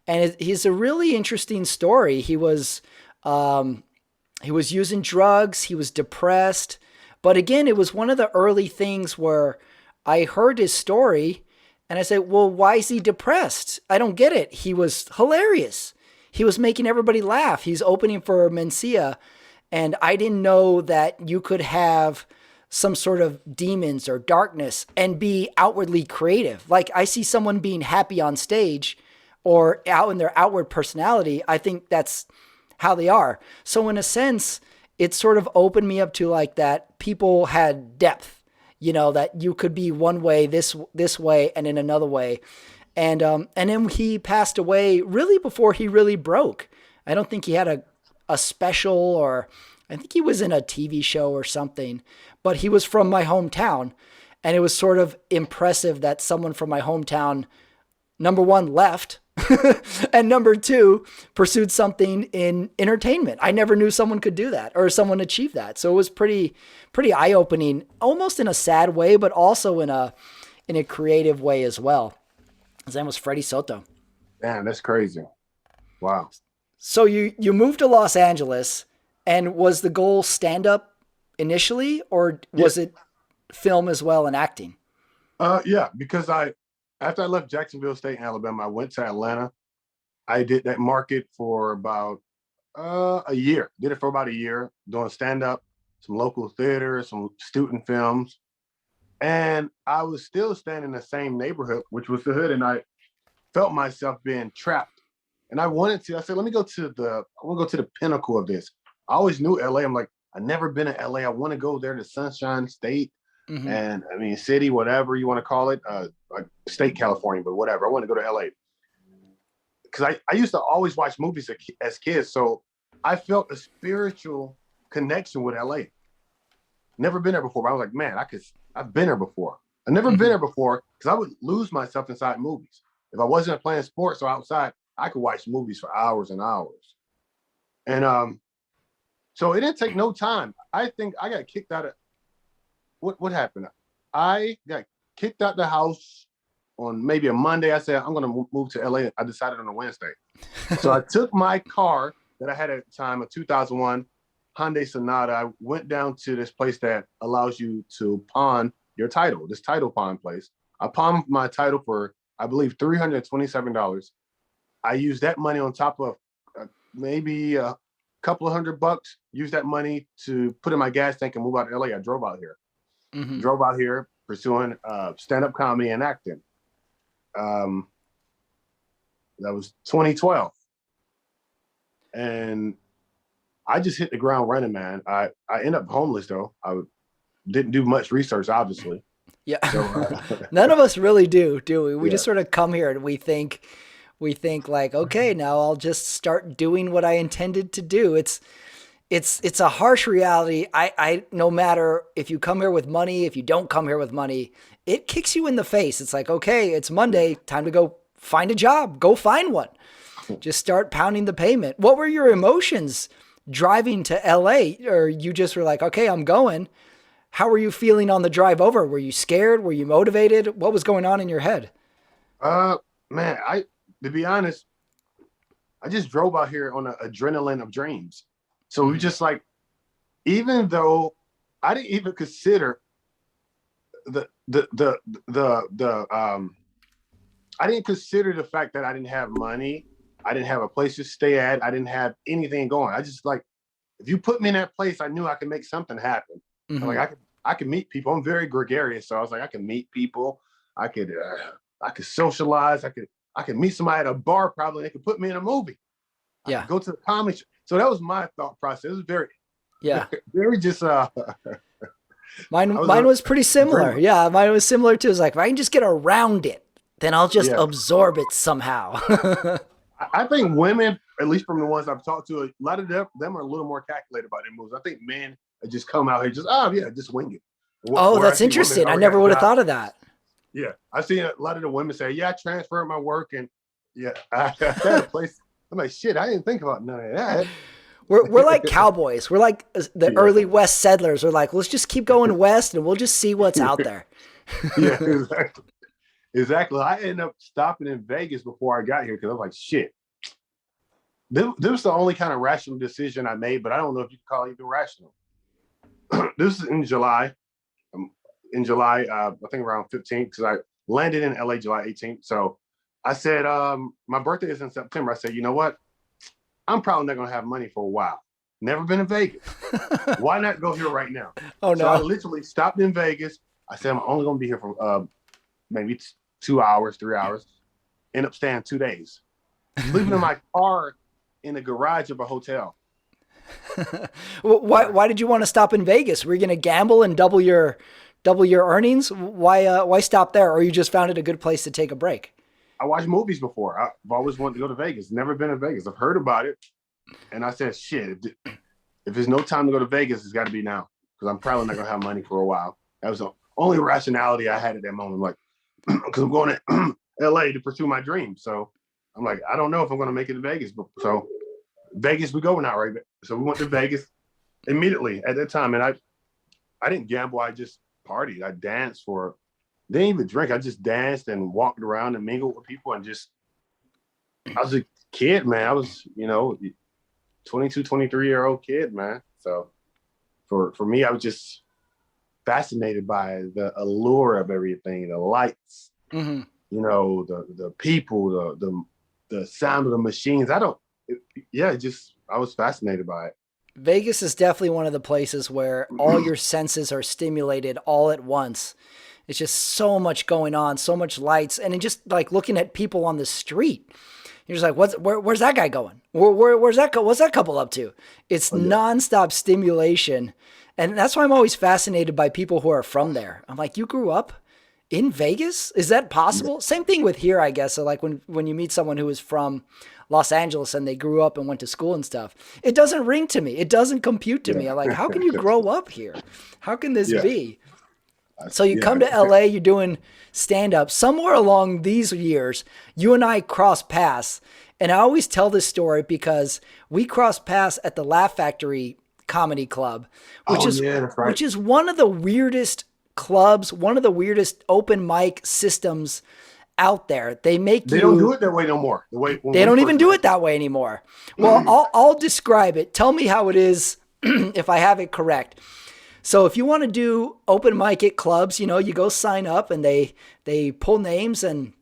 And he's a really interesting story. He was using drugs. He was depressed. But again, it was one of the early things where I heard his story and I said, well, why is he depressed? I don't get it. He was hilarious. He was making everybody laugh. He's opening for Mencia. And I didn't know that you could have some sort of demons or darkness and be outwardly creative. Like I see someone being happy on stage or out in their outward personality. I think that's how they are. So in a sense, it sort of opened me up to like that people had depth, that you could be one way, this way, and in another way. And then he passed away really before he really broke. I don't think he had a special, or I think he was in a TV show or something, but he was from my hometown. And it was sort of impressive that someone from my hometown, number one, left, and number two, pursued something in entertainment. I never knew someone could do that or someone achieve that. So it was pretty eye-opening, almost in a sad way, but also in a creative way as well. His name was Freddie Soto. Damn, that's crazy. Wow. So you moved to Los Angeles, and was the goal stand-up initially, or was it film as well and acting? Yeah, because after I left Jacksonville State, Alabama, I went to Atlanta. I did that market for about a year. Did it for about a year, doing stand-up, some local theater, some student films. And I was still staying in the same neighborhood, which was the hood, and I felt myself being trapped. And I said, let me go to the pinnacle of this. I always knew LA. I'm like, I've never been to LA. I want to go there to Sunshine State. Mm-hmm. And I mean, city, whatever you want to call it, like state California, but whatever. I want to go to LA. Because I used to always watch movies as kids. So I felt a spiritual connection with LA. Never been there before. But I was like, man, I've been there before. I've never been there before because I would lose myself inside movies. If I wasn't playing sports or outside, I could watch movies for hours and hours. And so it didn't take no time. I think I got kicked out of what happened? I got kicked out the house on maybe a Monday. I said, I'm going to move to LA. I decided on a Wednesday. So I took my car that I had at the time, a 2001 Hyundai Sonata. I went down to this place that allows you to pawn your title, this title pawn place. I pawned my title for, I believe, $327. I used that money on top of maybe a couple of $100, used that money to put in my gas tank and move out to LA. I drove out here. Drove out here pursuing stand-up comedy and acting. That was 2012. And I just hit the ground running, man. I ended up homeless, though. I didn't do much research, obviously. Yeah. So, none of us really do we? We just Yeah. sort of come here and we think like, okay, now I'll just start doing what I intended to do. It's a harsh reality. I no matter if you come here with money, if you don't come here with money, it kicks you in the face. It's like, okay, it's Monday, time to go find a job, go find one. Just start pounding the pavement. What were your emotions driving to LA? Or you just were like, okay, I'm going. How were you feeling on the drive over? Were you scared? Were you motivated? What was going on in your head? Man, to be honest, I just drove out here on an adrenaline of dreams. So we just like, even though I didn't even consider I didn't consider the fact that I didn't have money. I didn't have a place to stay at. I didn't have anything going. I just like, if you put me in that place, I knew I could make something happen. Like I could meet people. I'm very gregarious. So I was like, I can meet people. I could socialize. I could meet somebody at a bar. Probably they could put me in a movie. I could go to the comedy show. So that was my thought process. It was very just mine was pretty similar. Yeah, mine was similar too. It's like, if I can just get around it, then I'll just absorb it somehow. I think women, at least from the ones I've talked to, a lot of them are a little more calculated about their moves. I think men just come out here just wing it. That's interesting. I never would have thought of that. Yeah, I've seen a lot of the women say, I transferred my work, and I had a place. I'm like, shit, I didn't think about none of that. We're like cowboys. We're like the early West settlers. We're like, let's just keep going west and we'll just see what's out there. Yeah, exactly. I ended up stopping in Vegas before I got here because I was like, shit. This was the only kind of rational decision I made, but I don't know if you can call it even rational. this is in July. In July, I think around 15th, because I landed in LA July 18th. So I said, my birthday is in September. I said, you know what? I'm probably not going to have money for a while. Never been to Vegas. Why not go here right now? Oh So I no. literally stopped in Vegas. I said, I'm only going to be here for maybe 2 hours, 3 hours. End up staying 2 days, sleeping in my car in the garage of a hotel. Well, why Right. why did you want to stop in Vegas? Were you going to gamble and double your earnings? Why stop there? Or you just found it a good place to take a break? I watched movies before. I've always wanted to go to Vegas. Never been to Vegas. I've heard about it, and I said, "Shit, if there's no time to go to Vegas, it's got to be now because I'm probably not gonna have money for a while." That was the only rationality I had at that moment. Like, because I'm going to LA to pursue my dream. So I'm like, I don't know if I'm gonna make it to Vegas. But so Vegas, we go now, right? So we went to Vegas immediately at that time, and I didn't gamble. I just partied. I danced for. Didn't even drink. I just danced and walked around and mingled with people and just. I was a kid, man. I was, 22, 23-year-old kid, man. So for me, I was just fascinated by the allure of everything, the lights, Hmm. the people, the sound of the machines. Just I was fascinated by it. Vegas is definitely one of the places where all your senses are stimulated all at once. It's just so much going on, so much lights, and just like looking at people on the street. You're just like, where's that guy going? Where's that? What's that couple up to? It's Oh yeah, nonstop stimulation, and that's why I'm always fascinated by people who are from there. I'm like, you grew up in Vegas? Is that yeah, possible? Same thing with here, I guess. So like when you meet someone who is from Los Angeles and they grew up and went to school and stuff, it doesn't ring to me. It doesn't compute to me. I'm like, yeah, how can you grow up here? How can this yeah, be? So you come yeah. to LA, you're doing stand up. Somewhere along these years, you and I cross paths. And I always tell this story because we crossed paths at the Laugh Factory Comedy Club, which Oh is yeah, that's right. which is one of the weirdest clubs, one of the weirdest open mic systems out there. They make They don't do you it that way no more. The way when they we don't even first do met. it that way anymore. Well, I'll describe it. Tell me how it is if I have it correct. So if you want to do open mic at clubs, you go sign up and they pull names and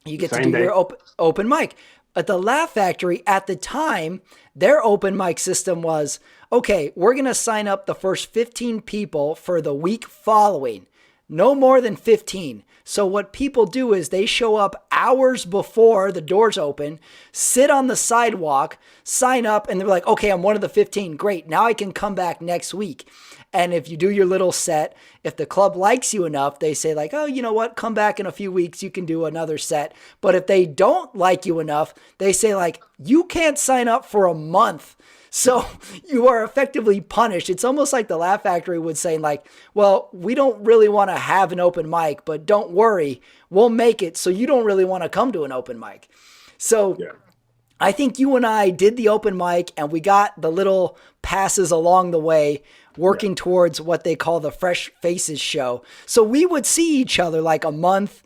you The get to do same your day. open mic. At the Laugh Factory at the time, their open mic system was, okay, we're going to sign up the first 15 people for the week following. No more than 15. So what people do is they show up hours before the doors open, sit on the sidewalk, sign up, and they're like, okay, I'm one of the 15. Great. Now I can come back next week. And if you do your little set, if the club likes you enough, they say like, oh, you know what? Come back in a few weeks. You can do another set. But if they don't like you enough, they say like, you can't sign up for a month. So you are effectively punished. It's almost like the Laugh Factory would say like, well, we don't really want to have an open mic, but don't worry, we'll make it so you don't really want to come to an open mic. So Yeah, I think you and I did the open mic and we got the little passes along the way yeah. working towards what they call the Fresh Faces show. So we would see each other like a month.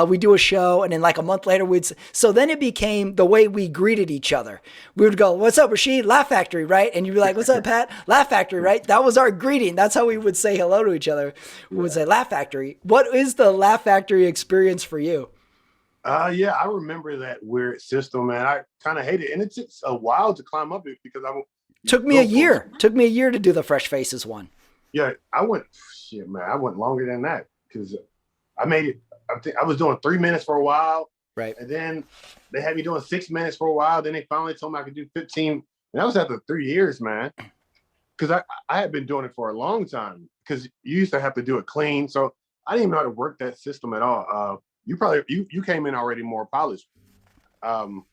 We do a show, and then like a month later, so then it became the way we greeted each other. We would go, "What's up, Rasheed? Laugh Factory, right?" And you'd be like, "What's up, Pat? Laugh Factory, right?" That was our greeting. That's how we would say hello to each other. We would Yeah. say Laugh Factory. What is the Laugh Factory experience for you? Yeah, I remember that weird system, man. I kind of hate it, and it took a while to climb up it because I won't Took me a go from. year. Took me a year to do the Fresh Faces one. Yeah, I went. Shit, man, I went longer than that because I made it. I think I was doing 3 minutes for a while, Right. and then they had me doing 6 minutes for a while. Then they finally told me I could do 15. And that was after 3 years, man. Because I had been doing it for a long time. Because you used to have to do it clean, so I didn't even know how to work that system at all. You came in already more polished. Um,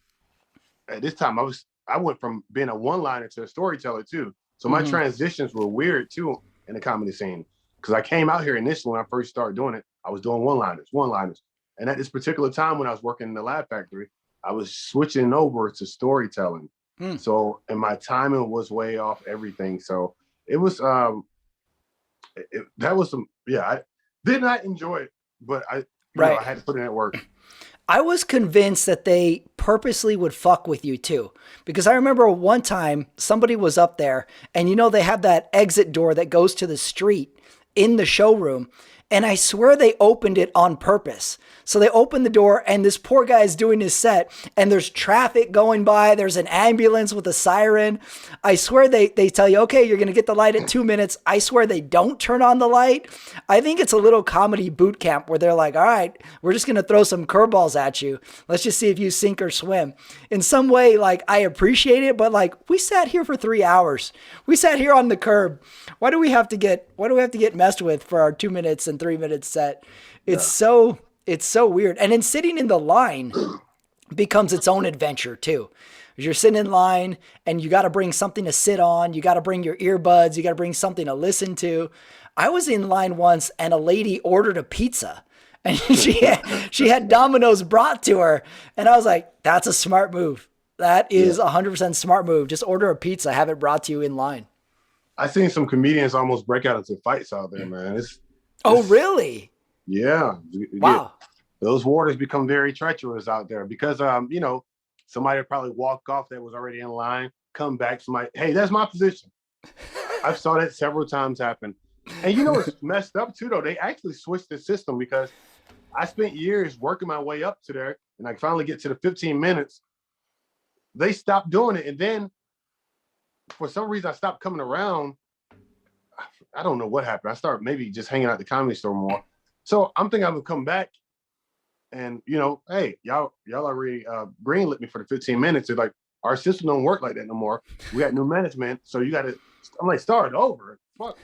at this time I went from being a one-liner to a storyteller too. So my Mm-hmm. transitions were weird too in the comedy scene. Because I came out here initially when I first started doing it, I was doing one-liners. And at this particular time when I was working in the Lab Factory, I was switching over to storytelling. Mm. So and my timing was way off everything. So it was that was some I did not enjoy it, but I Right. had to put in that work. I was convinced that they purposely would fuck with you too. Because I remember one time somebody was up there and they have that exit door that goes to the street in the showroom. And I swear they opened it on purpose. So they opened the door and this poor guy is doing his set and there's traffic going by. There's an ambulance with a siren. I swear they tell you, okay, you're going to get the light at 2 minutes. I swear they don't turn on the light. I think it's a little comedy boot camp where they're like, all right, we're just going to throw some curveballs at you. Let's just see if you sink or swim. In some way, like, I appreciate it, but like, we sat here for 3 hours. We sat here on the curb. Why do we have to get messed with for our 2 minutes and 3 minutes set? It's so weird. And then sitting in the line becomes its own adventure too. You're sitting in line and you got to bring something to sit on. You got to bring your earbuds. You got to bring something to listen to. I was in line once and a lady ordered a pizza and she had Domino's brought to her. And I was like, that's a smart move. That is 100% smart move. Just order a pizza, have it brought to you in line. I seen some comedians almost break out into fights out there, man. Oh, really? Yeah. Wow. Those waters become very treacherous out there because, somebody would probably walk off that was already in line, come back, somebody, hey, that's my position. I've saw that several times happen. And it's messed up too, though. They actually switched the system because I spent years working my way up to there and I finally get to the 15 minutes. They stopped doing it. And then for some reason I stopped coming around. I don't know what happened. I started maybe just hanging out at the Comedy Store more. So I'm thinking I'm gonna come back and hey, y'all already greenlit me for the 15 minutes. It's like our system don't work like that no more. We got new management, so you gotta I'm like, start over. Fuck.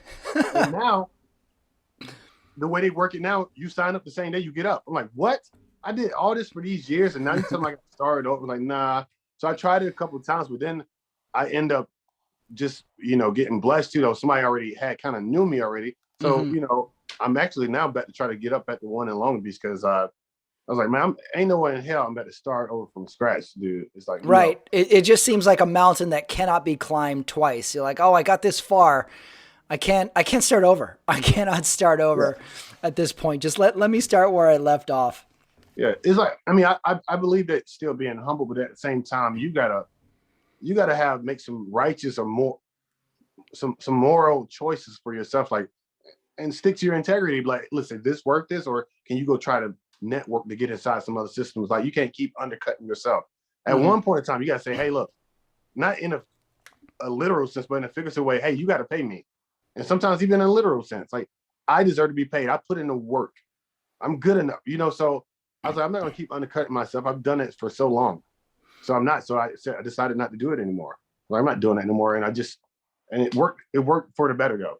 And now the way they work it now, you sign up the same day you get up. I'm like, what? I did all this for these years and now you tell me I got to start over. I'm like, nah. So I tried it a couple of times, but then I end up just getting blessed too, though. Somebody already had kind of knew me already, so I'm actually now about to try to get up at the one in Long Beach because I was like, man, ain't no way in hell I'm about to start over from scratch, dude. It's like, right. It just seems like a mountain that cannot be climbed twice. You're like, oh, I got this far, I can't start over. I cannot start over at this point. Just let me start where I left off. Yeah, it's like, I mean, I believe that still being humble, but at the same time, you gotta make some righteous or more some moral choices for yourself, like, and stick to your integrity. Like, listen, this work this, or can you go try to network to get inside some other systems? Like, you can't keep undercutting yourself. At one point in time, you gotta say, hey, look, not in a literal sense, but in a figurative way, hey, you gotta pay me. And sometimes even in a literal sense, like, I deserve to be paid. I put in the work. I'm good enough, so I was like, I'm not gonna keep undercutting myself. I've done it for so long. So I'm not. So I decided not to do it anymore. Like, I'm not doing it anymore. And it worked. It worked for the better go,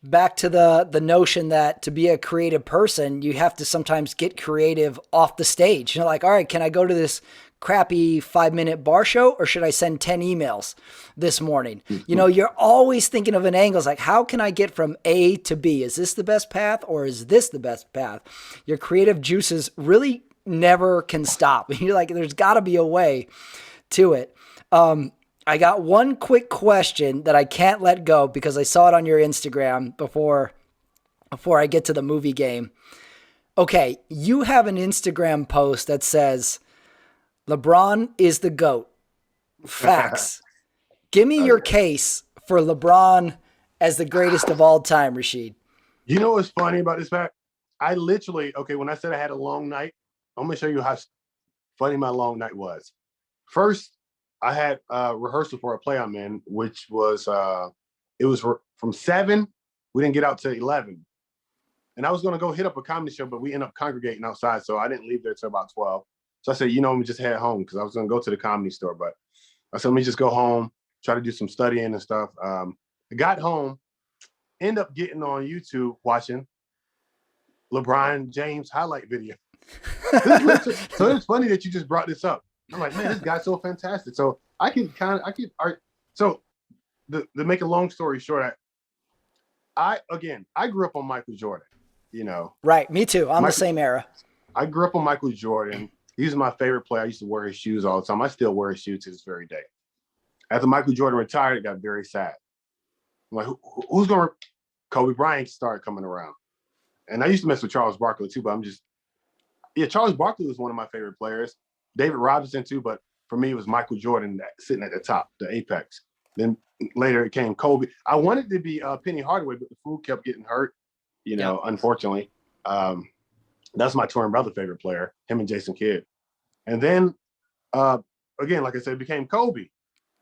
Back to the notion that to be a creative person, you have to sometimes get creative off the stage. Like, all right, can I go to this crappy 5-minute bar show or should I send 10 emails this morning? You're always thinking of an angle. It's like, how can I get from A to B? Is this the best path or is this the best path? Your creative juices really never can stop. You're like, there's got to be a way to it. I got one quick question that I can't let go because I saw it on your Instagram before I get to the movie game. Okay, you have an Instagram post that says, LeBron is the GOAT. Facts. Give me your case for LeBron as the greatest of all time, Rasheed. You know what's funny about this fact? I literally, when I said I had a long night, I'm going to show you how funny my long night was. First, I had rehearsal for a play I'm in, which was, it was from 7. We didn't get out till 11. And I was going to go hit up a comedy show, but we ended up congregating outside. So I didn't leave there till about 12. So I said, let me just head home because I was going to go to the Comedy Store. But I said, let me just go home, try to do some studying and stuff. I got home, end up getting on YouTube watching LeBron James highlight video. So it's funny that you just brought this up. I'm like, man, this guy's so fantastic. So so to make a long story short, I grew up on Michael Jordan, Right. Me too. I'm the same era. I grew up on Michael Jordan. He was my favorite player. I used to wear his shoes all the time. I still wear his shoes to this very day. After Michael Jordan retired, it got very sad. I'm like, who's going to Kobe Bryant started coming around. And I used to mess with Charles Barkley too, but Yeah, Charles Barkley was one of my favorite players. David Robinson too, but for me it was Michael Jordan sitting at the top, the apex. Then later it came Kobe. I wanted to be Penny Hardaway, but the fool kept getting hurt. Yep. Unfortunately, that's my twin brother favorite player, him and Jason Kidd. And then uh, again, like I said, it became Kobe.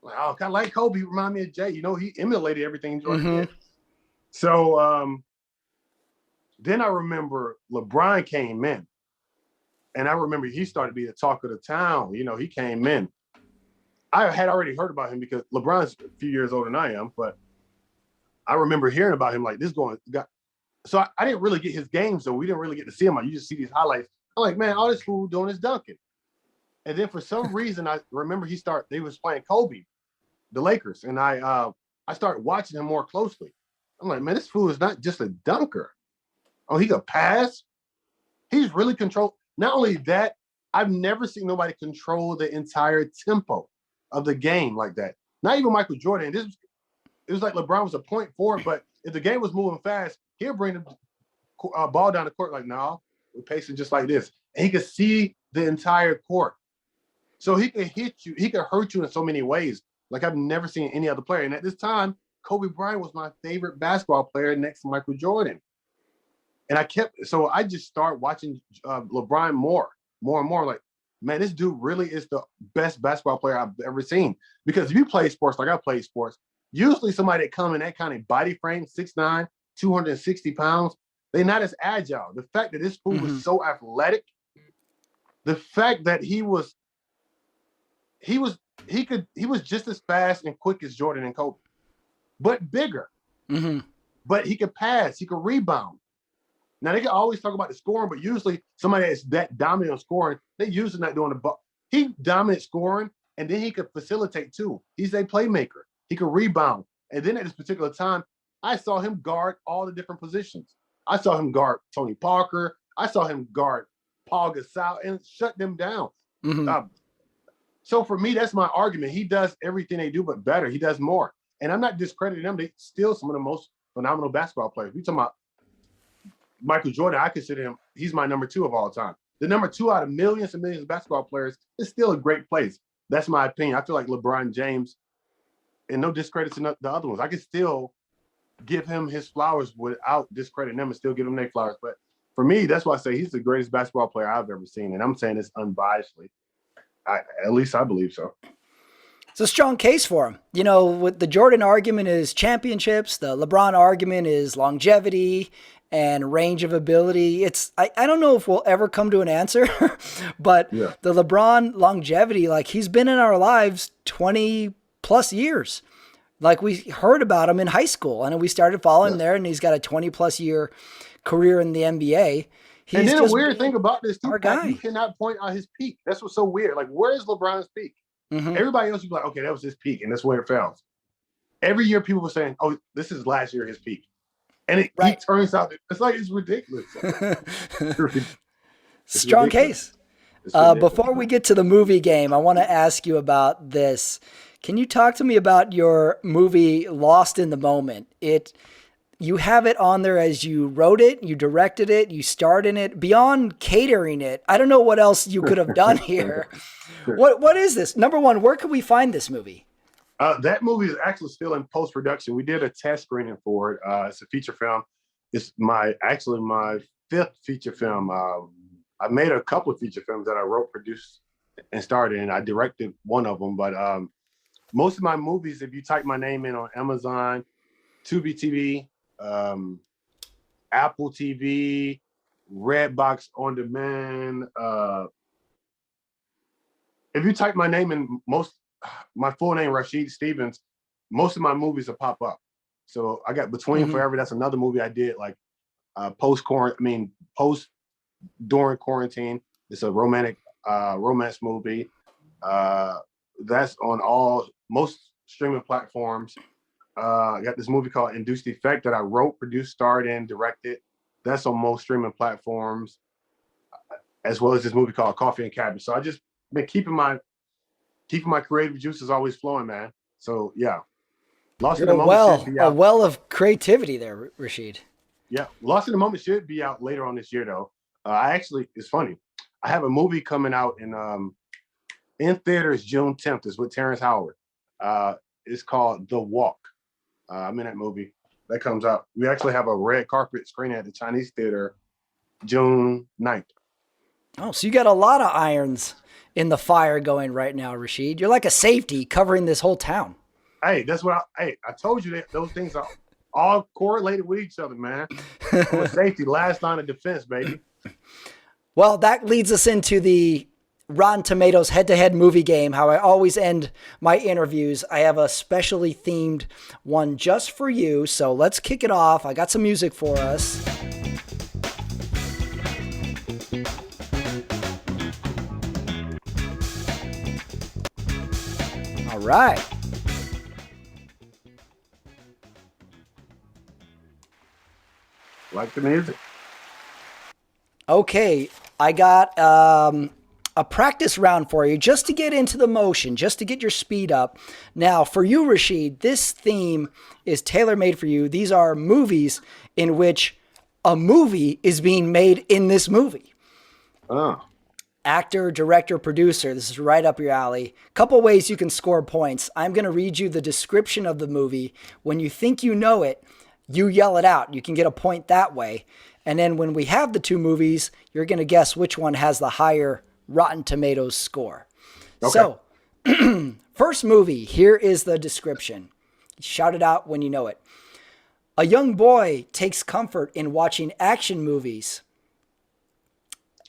Like, oh, kind of like Kobe, remind me of Jay. He emulated everything Jordan did. So then I remember LeBron came in. And I remember he started to be the talk of the town. He came in. I had already heard about him because LeBron's a few years older than I am, but I remember hearing about him like this going. So I didn't really get his game, so we didn't really get to see him. You just see these highlights. I'm like, man, all this fool doing is dunking. And then for some reason, I remember they was playing Kobe, the Lakers, and I started watching him more closely. I'm like, man, this fool is not just a dunker. Oh, he could pass. He's really controlled. Not only that, I've never seen nobody control the entire tempo of the game like that. Not even Michael Jordan. It was like LeBron was a point forward, but if the game was moving fast, he'll bring the ball down the court like, no, we're pacing just like this. And he could see the entire court. So he could hit you. He could hurt you in so many ways. Like I've never seen any other player. And at this time, Kobe Bryant was my favorite basketball player next to Michael Jordan. And I just started watching LeBron more and more. Like, man, this dude really is the best basketball player I've ever seen. Because if you play sports like I play sports, usually somebody that come in that kind of body frame, 6'9", 260 pounds, they're not as agile. The fact that this fool was so athletic, the fact that he was just as fast and quick as Jordan and Kobe, but bigger. But he could pass, he could rebound. Now, they can always talk about the scoring, but usually somebody that's that dominant on scoring, they usually not doing the ball. He dominant scoring, and then he could facilitate too. He's a playmaker. He could rebound. And then at this particular time, I saw him guard all the different positions. I saw him guard Tony Parker. I saw him guard Paul Gasol and shut them down. So for me, that's my argument. He does everything they do, but better. He does more. And I'm not discrediting them. They still some of the most phenomenal basketball players. We talking about Michael Jordan, I consider him, he's my number 2 of all time. The number 2 out of millions and millions of basketball players is still a great place. That's my opinion. I feel like LeBron James, and no discredit to the other ones, I can still give him his flowers without discrediting them and still give him their flowers. But for me, that's why I say he's the greatest basketball player I've ever seen. And I'm saying this unbiasedly. At least I believe so. It's a strong case for him. With the Jordan argument is championships. The LeBron argument is longevity and range of ability. I don't know if we'll ever come to an answer, but the LeBron longevity, like he's been in our lives 20 plus years. Like we heard about him in high school and we started following there, and he's got a 20 plus year career in the NBA. And then a weird thing about this too, guy. You cannot point out his peak. That's what's so weird. Like, where's LeBron's peak? Everybody else would be like, okay, that was his peak, and that's where it fell. Every year people were saying, oh, this is last year his peak. And it turns out it's ridiculous. Strong case. Before we get to the movie game, I want to ask you about this. Can you talk to me about your movie Lost in the Moment? You have it on there as you wrote it, you directed it, you starred in it. Beyond catering it, I don't know what else you could have done here. What is this? Number one, where can we find this movie? That movie is actually still in post-production. We did a test screening for it. It's a feature film. It's my 5th feature film. I made a couple of feature films that I wrote, produced, and starred in. I directed one of them, but most of my movies, if you type my name in on Amazon, Tubi TV, Apple TV, Redbox On Demand, if you type my name in, my full name, Rasheed Stephens, most of my movies will pop up. So I got Between Forever. That's another movie I did like post during quarantine. It's a romantic romance movie. That's on most streaming platforms. I got this movie called Induced Effect that I wrote, produced, starred in, directed. That's on most streaming platforms, as well as this movie called Coffee and Cabbage. So I just been keeping my creative juices always flowing, man. So yeah, Lost in the Moment should be out. A well of creativity there, Rasheed. Yeah, Lost in the Moment should be out later on this year, though. It's funny. I have a movie coming out in theaters June 10th. It's with Terrence Howard. It's called The Walk. I'm in that movie. That comes out. We actually have a red carpet screening at the Chinese Theater June 9th. Oh, so you got a lot of irons in the fire going right now, Rasheed. You're like a safety covering this whole town. Hey, that's what I told you that those things are all correlated with each other, man. I'm a safety, last line of defense, baby. Well, that leads us into the Rotten Tomatoes head-to-head movie game, how I always end my interviews. I have a specially themed one just for you, so let's kick it off. I got some music for us. All right. Like the music. Okay, I got a practice round for you just to get into the motion, just to get your speed up. Now, for you, Rasheed, this theme is tailor-made for you. These are movies in which a movie is being made in this movie. Oh. Actor, director, producer. This is right up your alley. Couple ways you can score points. I'm going to read you the description of the movie. When you think you know it, you yell it out. You can get a point that way. And then when we have the two movies, you're going to guess which one has the higher Rotten Tomatoes score. Okay. So, first movie, here is the description. Shout it out when you know it. A young boy takes comfort in watching action movies.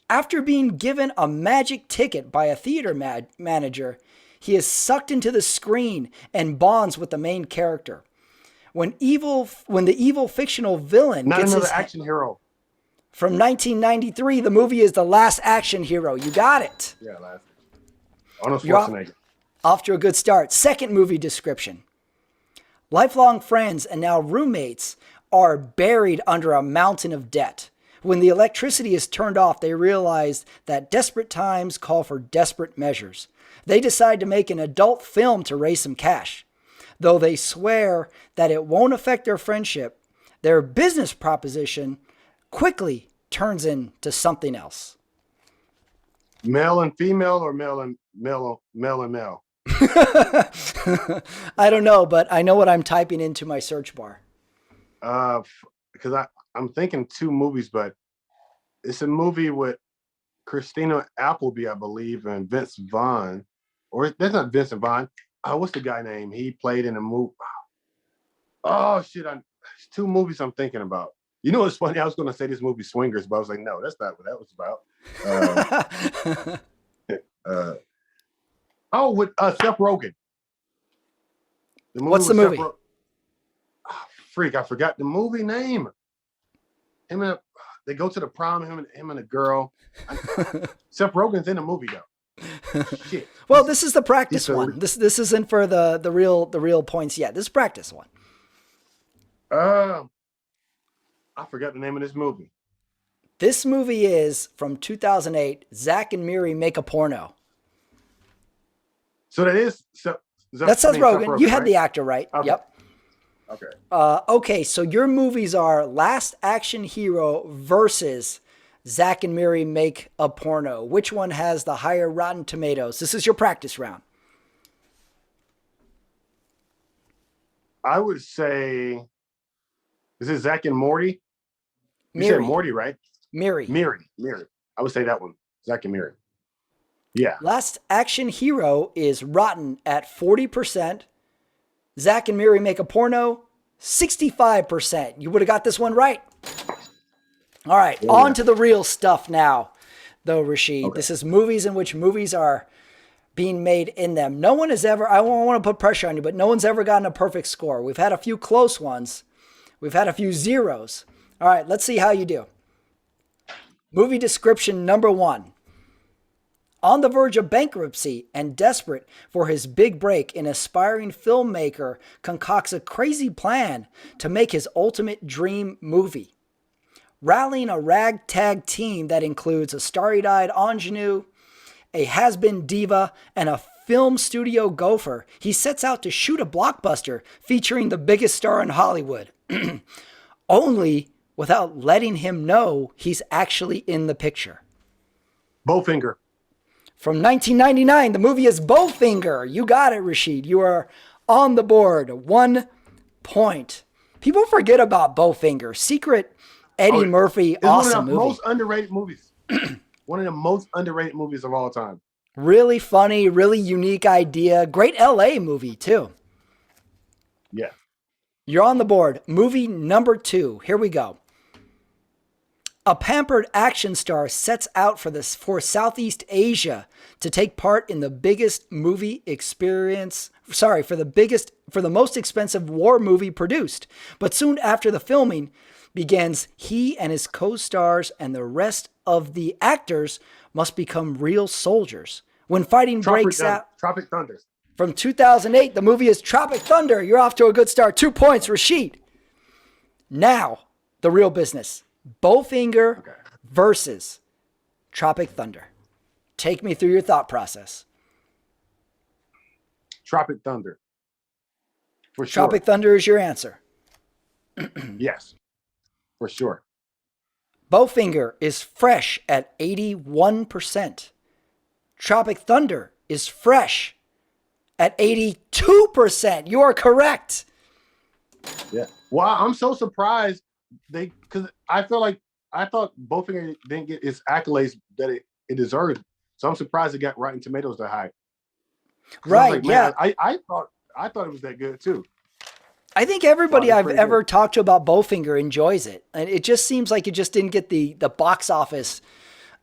After being given a magic ticket by a theater manager, he is sucked into the screen and bonds with the main character. When the evil fictional villain Not gets another his action hero. From 1993, the movie is The Last Action Hero. You got it. Yeah, last. Arnold Schwarzenegger. Off to a good start. Second movie description. Lifelong friends and now roommates are buried under a mountain of debt. When the electricity is turned off, they realize that desperate times call for desperate measures. They decide to make an adult film to raise some cash. Though they swear that it won't affect their friendship, their business proposition quickly turns into something else. Male and female, or male and male? I don't know, but I know what I'm typing into my search bar. Because I'm thinking two movies, but it's a movie with Christina Appleby, I believe, and Vince Vaughn. Or that's not Vincent Vaughn. What's the guy name? He played in a movie. Oh shit! It's two movies I'm thinking about. You know what's funny? I was going to say this movie Swingers, but I was like, no, that's not what that was about. With Seth Rogen. What's the movie? Freak, I forgot the movie name. They go to the prom, him and a girl. Seth Rogen's in the movie though. Shit. Well, this is the practice one. This isn't for the real points yet. This is practice one. I forgot the name of this movie. This movie is from 2008. Zach and Miri Make a Porno. So that is that says Rogen. You had the actor right. Okay. Yep. Okay. Okay. So your movies are Last Action Hero versus Zach and Miri Make a Porno. Which one has the higher Rotten Tomatoes? This is your practice round. I would say, is it Zach and Morty? You Miri. said Morty, right? Miri. I would say that one. Zach and Miri. Yeah. Last Action Hero is rotten at 40%. Zach and Miri Make a Porno, 65%. You would have got this one right. All right, on to the real stuff now, though, Rasheed. Okay. This is movies in which movies are being made in them. No one has ever, I don't want to put pressure on you, but no one's ever gotten a perfect score. We've had a few close ones. We've had a few zeros. All right, let's see how you do. Movie description number 1. On the verge of bankruptcy and desperate for his big break, an aspiring filmmaker concocts a crazy plan to make his ultimate dream movie. Rallying a ragtag team that includes a starry-eyed ingenue, a has-been diva, and a film studio gopher, he sets out to shoot a blockbuster featuring the biggest star in Hollywood. Only without letting him know he's actually in the picture. Bowfinger. From 1999, the movie is Bowfinger. You got it, Rasheed. You are on the board. 1 point. People forget about Bowfinger. Secret Eddie Oh, Murphy, it's one of awesome the movie. most underrated movies. One of the most underrated movies of all time. Really funny, really unique idea. Great LA movie, too. Yeah. You're on the board. Movie number 2. Here we go. A pampered action star sets out for Southeast Asia to take part in the biggest movie experience. Sorry, for the most expensive war movie produced. But soon after the filming begins, he and his co-stars and the rest of the actors must become real soldiers. When fighting breaks out. Tropic Thunder. From 2008, the movie is Tropic Thunder. You're off to a good start. 2 points, Rasheed. Now, the real business. Bowfinger versus Tropic Thunder. Take me through your thought process. Tropic Thunder. For sure. Tropic Thunder is your answer. Yes. For sure. Bowfinger is fresh at 81%. Tropic Thunder is fresh at 82%. You are correct. Yeah. Wow, I'm so surprised because I thought Bowfinger didn't get its accolades that it deserved. So I'm surprised it got Rotten Tomatoes that high. Right, yeah. I thought it was that good too. I think everybody I've ever talked to about Bowfinger enjoys it. And it just seems like it just didn't get the box office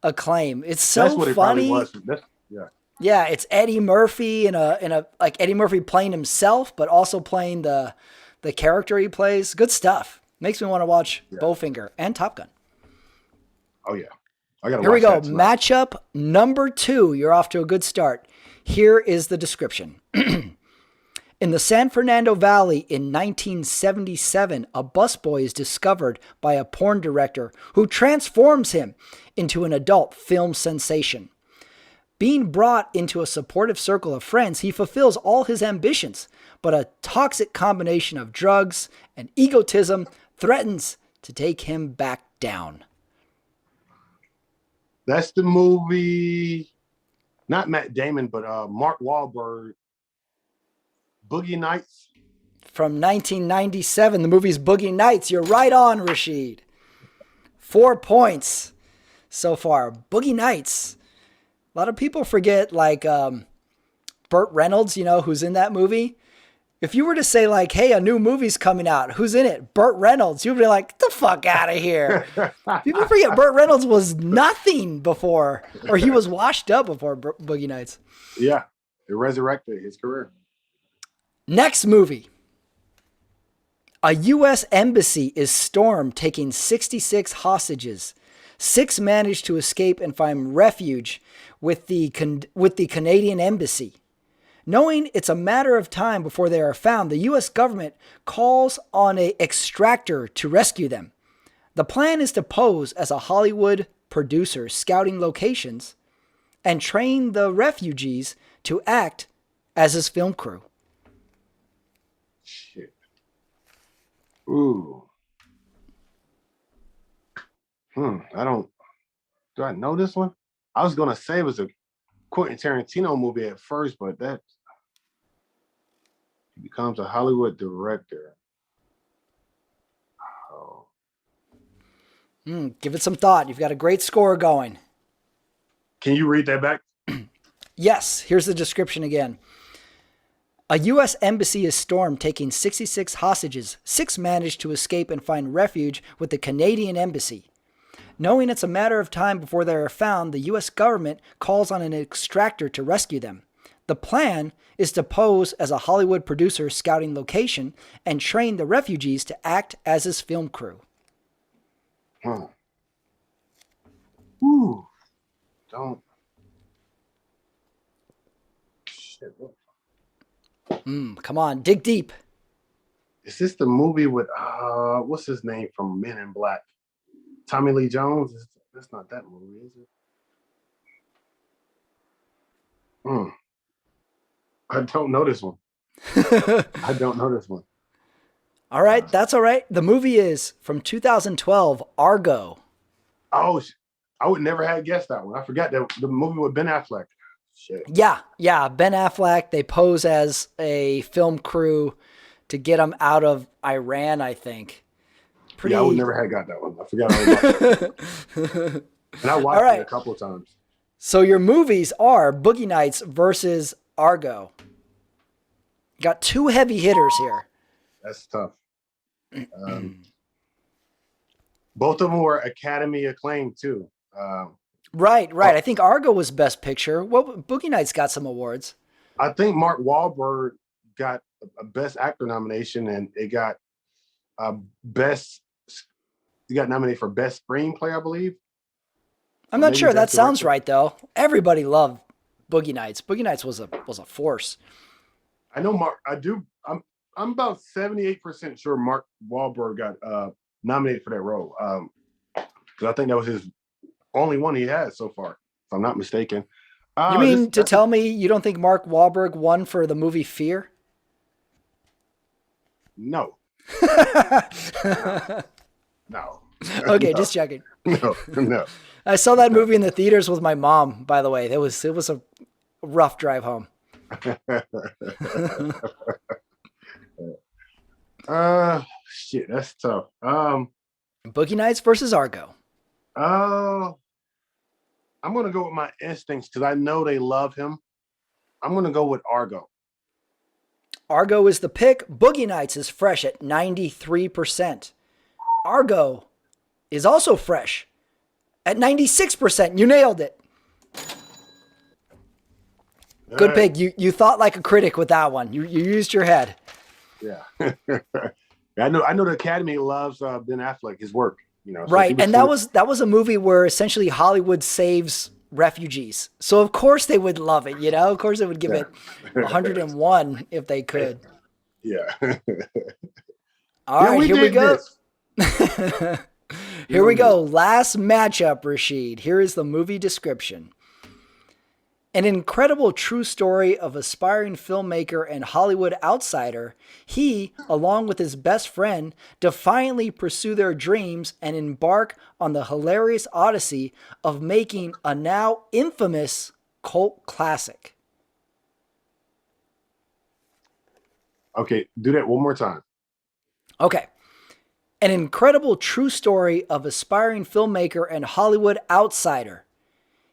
acclaim. It's so That's what funny. It probably was. Yeah, it's Eddie Murphy in a like Eddie Murphy playing himself, but also playing the character he plays. Good stuff. Makes me want to watch Bowfinger and Top Gun. Oh yeah. I gotta Here we go. watch that tonight. Matchup number 2. You're off to a good start. Here is the description. In the San Fernando Valley in 1977, a busboy is discovered by a porn director who transforms him into an adult film sensation. Being brought into a supportive circle of friends, he fulfills all his ambitions, but a toxic combination of drugs and egotism threatens to take him back down. That's the movie, not Matt Damon, but Mark Wahlberg. Boogie Nights. From 1997, the movie's Boogie Nights. You're right on, Rasheed. 4 points so far. Boogie Nights. A lot of people forget, like, Burt Reynolds, who's in that movie. If you were to say, like, hey, a new movie's coming out, who's in it? Burt Reynolds. You'd be like, get the fuck out of here. People forget Burt Reynolds was nothing before, or he was washed up before Boogie Nights. Yeah, it resurrected his career. Next movie. A U.S. embassy is stormed, taking 66 hostages. 6 manage to escape and find refuge with the Canadian embassy. Knowing it's a matter of time before they are found, the U.S. government calls on an extractor to rescue them. The plan is to pose as a Hollywood producer scouting locations and train the refugees to act as his film crew. Shit. Ooh. Do I know this one? I was gonna say it was a Quentin Tarantino movie at first, but that he becomes a Hollywood director. Oh. Give it some thought. You've got a great score going. Can you read that back? Yes, here's the description again. A U.S. embassy is stormed, taking 66 hostages. 6 manage to escape and find refuge with the Canadian embassy. Knowing it's a matter of time before they are found, the U.S. government calls on an extractor to rescue them. The plan is to pose as a Hollywood producer scouting location and train the refugees to act as his film crew. Ooh. Don't. Shit. Come on, dig deep. Is this the movie with what's his name from Men in Black? Tommy Lee Jones? That's not that movie, is it? I don't know this one. I don't know this one. All right, that's all right. The movie is from 2012, Argo. Oh, I would never have guessed that one. I forgot that the movie with Ben Affleck. Shit. Yeah. Ben Affleck. They pose as a film crew to get him out of Iran, I think. Yeah, I would Pretty. never have got that one. I forgot all about that. And I All watched it a right. couple of times. So your movies are Boogie Nights versus Argo. Got two heavy hitters here. That's tough. Um, both of them were Academy acclaimed too. Right. Oh, I think Argo was Best Picture. What Boogie Nights got some awards. I think Mark Wahlberg got a Best Actor nomination, and it got best. He got nominated for Best Screenplay, I believe. I'm Or not maybe sure. That Best sounds Director. right though. Everybody loved Boogie Nights. Boogie Nights was a force. I know Mark. I do. I'm about 78% sure Mark Wahlberg got nominated for that role. Because I think that was his only one he had so far, if I'm not mistaken. You This mean to that's a, tell me you don't think Mark Wahlberg won for the movie Fear? no, no, no, Okay, no, just checking. no. I saw that movie in the theaters with my mom, by the way. It was a rough drive home. Shit, that's tough. Boogie Nights versus Argo. Uh, I'm gonna go with my instincts because I know they love him. I'm gonna go with Argo. Argo is the pick. Boogie Nights is fresh at 93%. Argo is also fresh at 96%. You nailed it. Good Hey, pick. You thought like a critic with that one. You used your head. yeah. I know the Academy loves Ben Affleck, his work. So he Right. was And that was a movie where essentially Hollywood saves refugees. So of course they would love it, you know? Of course they would give yeah. it 101 if they could. Yeah. All Yeah, right, we here we did go. this. Here we go. Last matchup, Rasheed. Here is the movie description. An incredible true story of aspiring filmmaker and Hollywood outsider, he, along with his best friend, defiantly pursue their dreams and embark on the hilarious odyssey of making a now infamous cult classic. Okay, do that one more time. Okay. An incredible true story of aspiring filmmaker and Hollywood outsider,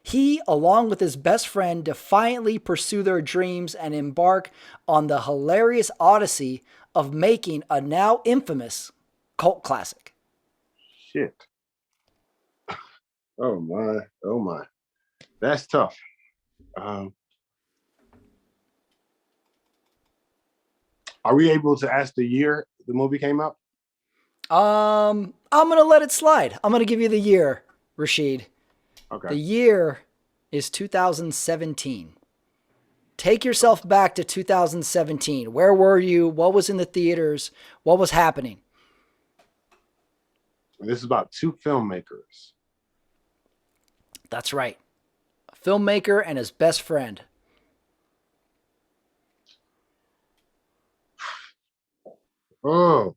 he, along with his best friend, defiantly pursue their dreams and embark on the hilarious odyssey of making a now infamous cult classic. Shit. Oh my. Oh my. That's tough. Um, are we able to ask the year the movie came out? I'm gonna let it slide. I'm gonna give you the year, Rasheed. Okay. The year is 2017. Take yourself back to 2017. Where were you? What was in the theaters? What was happening? This is about two filmmakers. That's right. A filmmaker and his best friend. Oh.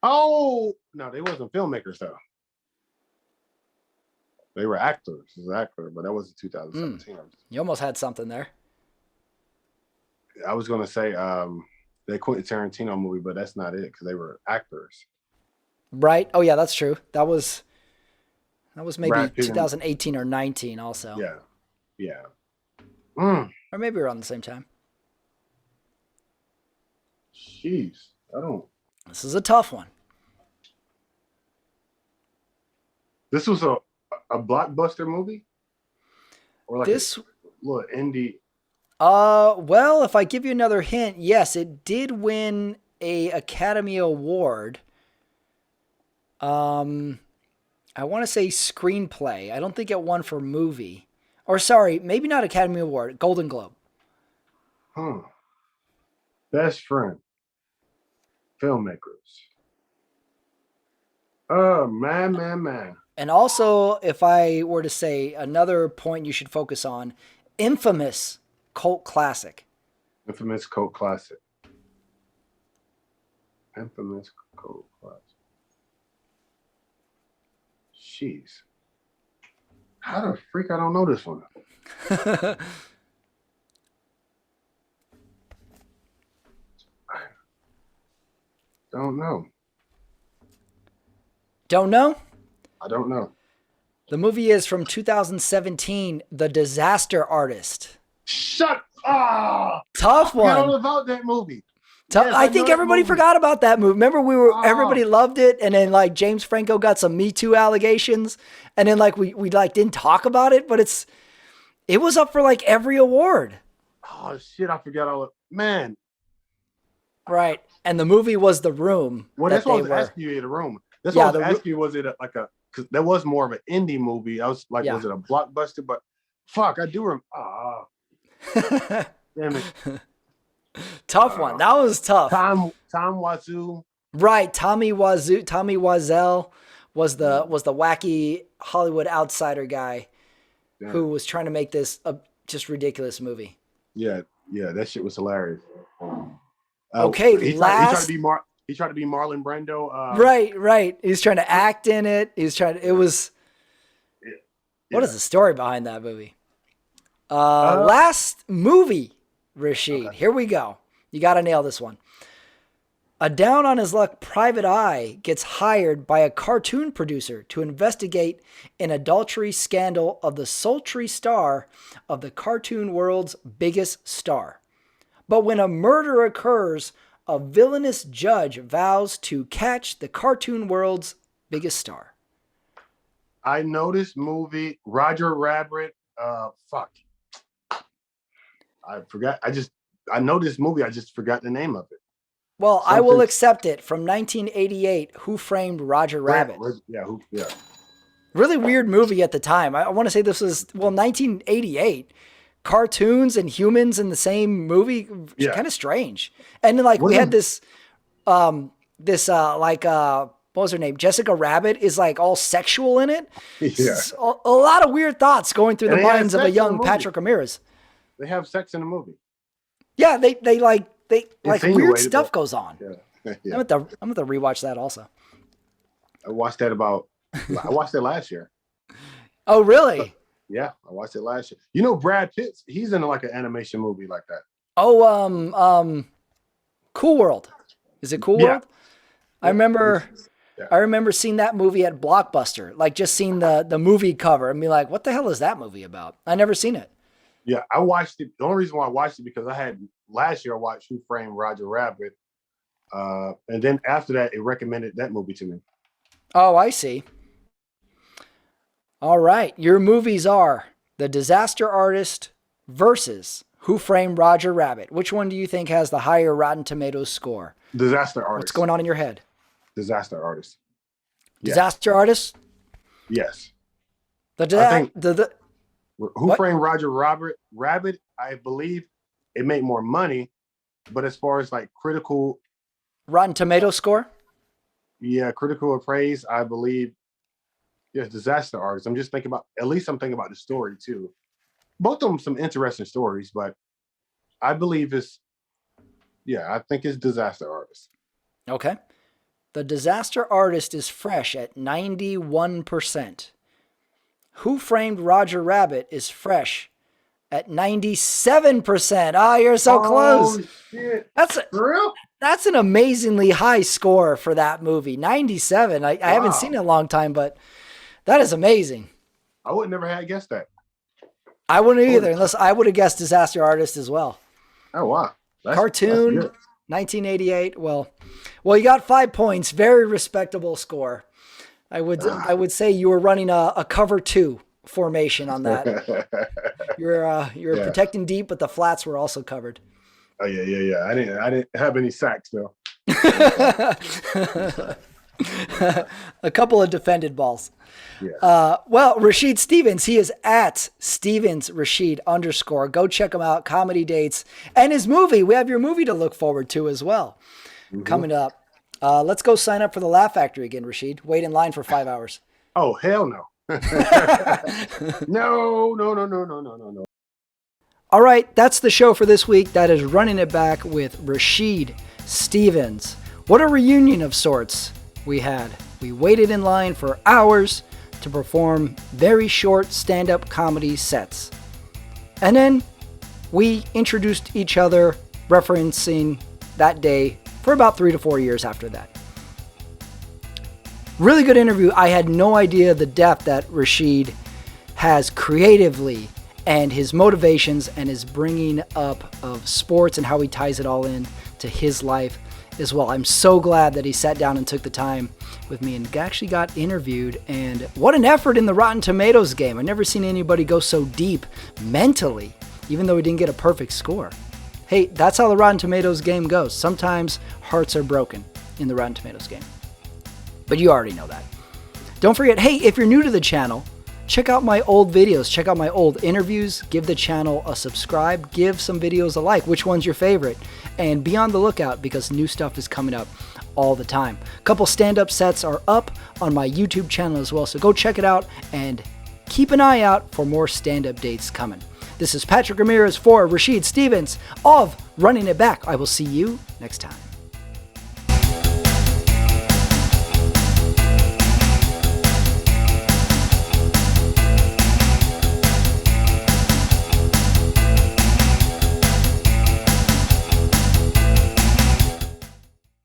Oh no, they wasn't filmmakers though. They were actors. This is an actor, but that wasn't 2017. You almost had something there. I was gonna say the Quentin Tarantino movie, but that's not it because they were actors. Right? Oh yeah, that's true. That was maybe Brad Pitt and 2018 or 19 also. yeah, yeah. Mm, Or maybe around the same time. Jeez, I don't. This is a tough one. This was a blockbuster movie or like This a little indie. well, if I give you another hint, yes, it did win a Academy Award. I want to say screenplay. I don't think it won for movie. Or sorry, maybe not Academy Award, Golden Globe. Huh. Best friend, filmmakers. Oh man. And also, if I were to say another point you should focus on, infamous cult classic. Infamous cult classic. Infamous cult classic. Jeez. How the freak I don't know this one? Don't know. Don't know? I don't know. The movie is from 2017, The Disaster Artist. Shut up! Tough I forgot one. all about that movie. Yes, I think everybody forgot about that movie. Remember, everybody loved it, and then like James Franco got some Me Too allegations, and then like we like didn't talk about it, but it was up for like every award. Oh shit! I forgot all. Man, right? And the movie was The Room. Well, that's why I was asking you in the room. That's why I was asking you. Was it because that was more of an indie movie? I was like, was it a blockbuster? But fuck, I do remember. Damn it. Tough one. That was tough. Tom Wiseau. Right. Tommy Wiseau was the wacky Hollywood outsider guy who was trying to make this a just ridiculous movie. Yeah, that shit was hilarious. Okay, he tried to be Marlon Brando. Right. He's trying to act in it. What is the story behind that movie? Last movie, Rasheed. Okay. Here we go. You got to nail this one. A down on his luck private eye gets hired by a cartoon producer to investigate an adultery scandal of the sultry star of the cartoon world's biggest star. But when a murder occurs, a villainous judge vows to catch the cartoon world's biggest star. I know this movie, Roger Rabbit. Fuck. I forgot. I know this movie. I just forgot the name of it. Well, I will accept it. From 1988, Who Framed Roger Rabbit? Yeah. Really weird movie at the time. I want to say this was, 1988. Cartoons and humans in the same movie. Kind of strange. And then like we had this, what was her name? Jessica Rabbit is like all sexual in it. Yeah. A lot of weird thoughts going through the minds of a young Patrick Ramirez. They have sex in the movie. Yeah, they weird stuff goes on. Yeah. I'm gonna rewatch that also. I watched that last year. Oh, really? Yeah, I watched it last year. You know, Brad Pitt, he's in like an animation movie like that. Oh, Cool World. Is it Cool World? I remember seeing that movie at Blockbuster, like just seeing the movie cover and be like, what the hell is that movie about? I never seen it. Yeah, I watched it. The only reason why I watched it because last year I watched Who Framed Roger Rabbit. And then after that, it recommended that movie to me. Oh, I see. All right. Your movies are The Disaster Artist versus Who Framed Roger Rabbit. Which one do you think has the higher Rotten Tomatoes score? Disaster Artist. What's going on in your head? Disaster Artist. Yeah. Disaster Artist? Yes. Who Framed Roger Rabbit, I believe it made more money, but as far as like critical Rotten Tomatoes score? Yeah, critical praise, I believe. Yes, Disaster Artist. I'm thinking about the story too. Both of them some interesting stories, but I believe I think it's Disaster Artist. Okay. The Disaster Artist is fresh at 91%. Who Framed Roger Rabbit is fresh at 97%. Oh, you're so close. Shit. For real? That's an amazingly high score for that movie. 97. I haven't seen it in a long time, but that is amazing. I would never have guessed that. I wouldn't either, unless I would have guessed Disaster Artist as well. Oh, wow. Cartoon, 1988. Well, you got 5 points. Very respectable score. I would say you were running a cover 2 formation on that. You're protecting deep, but the flats were also covered. Oh yeah. I didn't have any sacks though. A couple of defended balls. Yeah. Rasheed Stephens, he is at Stephens Rasheed _ Go check him out. Comedy dates and his movie. We have your movie to look forward to as well. Mm-hmm. Coming up. Let's go sign up for the Laugh Factory again, Rasheed. Wait in line for 5 hours. Oh, hell no. No. All right, that's the show for this week. That is Running It Back with Rasheed Stephens. What a reunion of sorts we had. We waited in line for hours to perform very short stand-up comedy sets. And then we introduced each other, referencing that day for about 3 to 4 years after that. Really good interview. I had no idea the depth that Rasheed has creatively and his motivations and his bringing up of sports and how he ties it all in to his life as well. I'm so glad that he sat down and took the time with me and actually got interviewed. And what an effort in the Rotten Tomatoes game. I've never seen anybody go so deep mentally, even though he didn't get a perfect score. Hey, that's how the Rotten Tomatoes game goes. Sometimes hearts are broken in the Rotten Tomatoes game. But you already know that. Don't forget, hey, if you're new to the channel, check out my old videos. Check out my old interviews. Give the channel a subscribe. Give some videos a like. Which one's your favorite? And be on the lookout because new stuff is coming up all the time. A couple stand-up sets are up on my YouTube channel as well, so go check it out and keep an eye out for more stand-up dates coming. This is Patrick Ramirez for Rasheed Stephens of Running It Back. I will see you next time.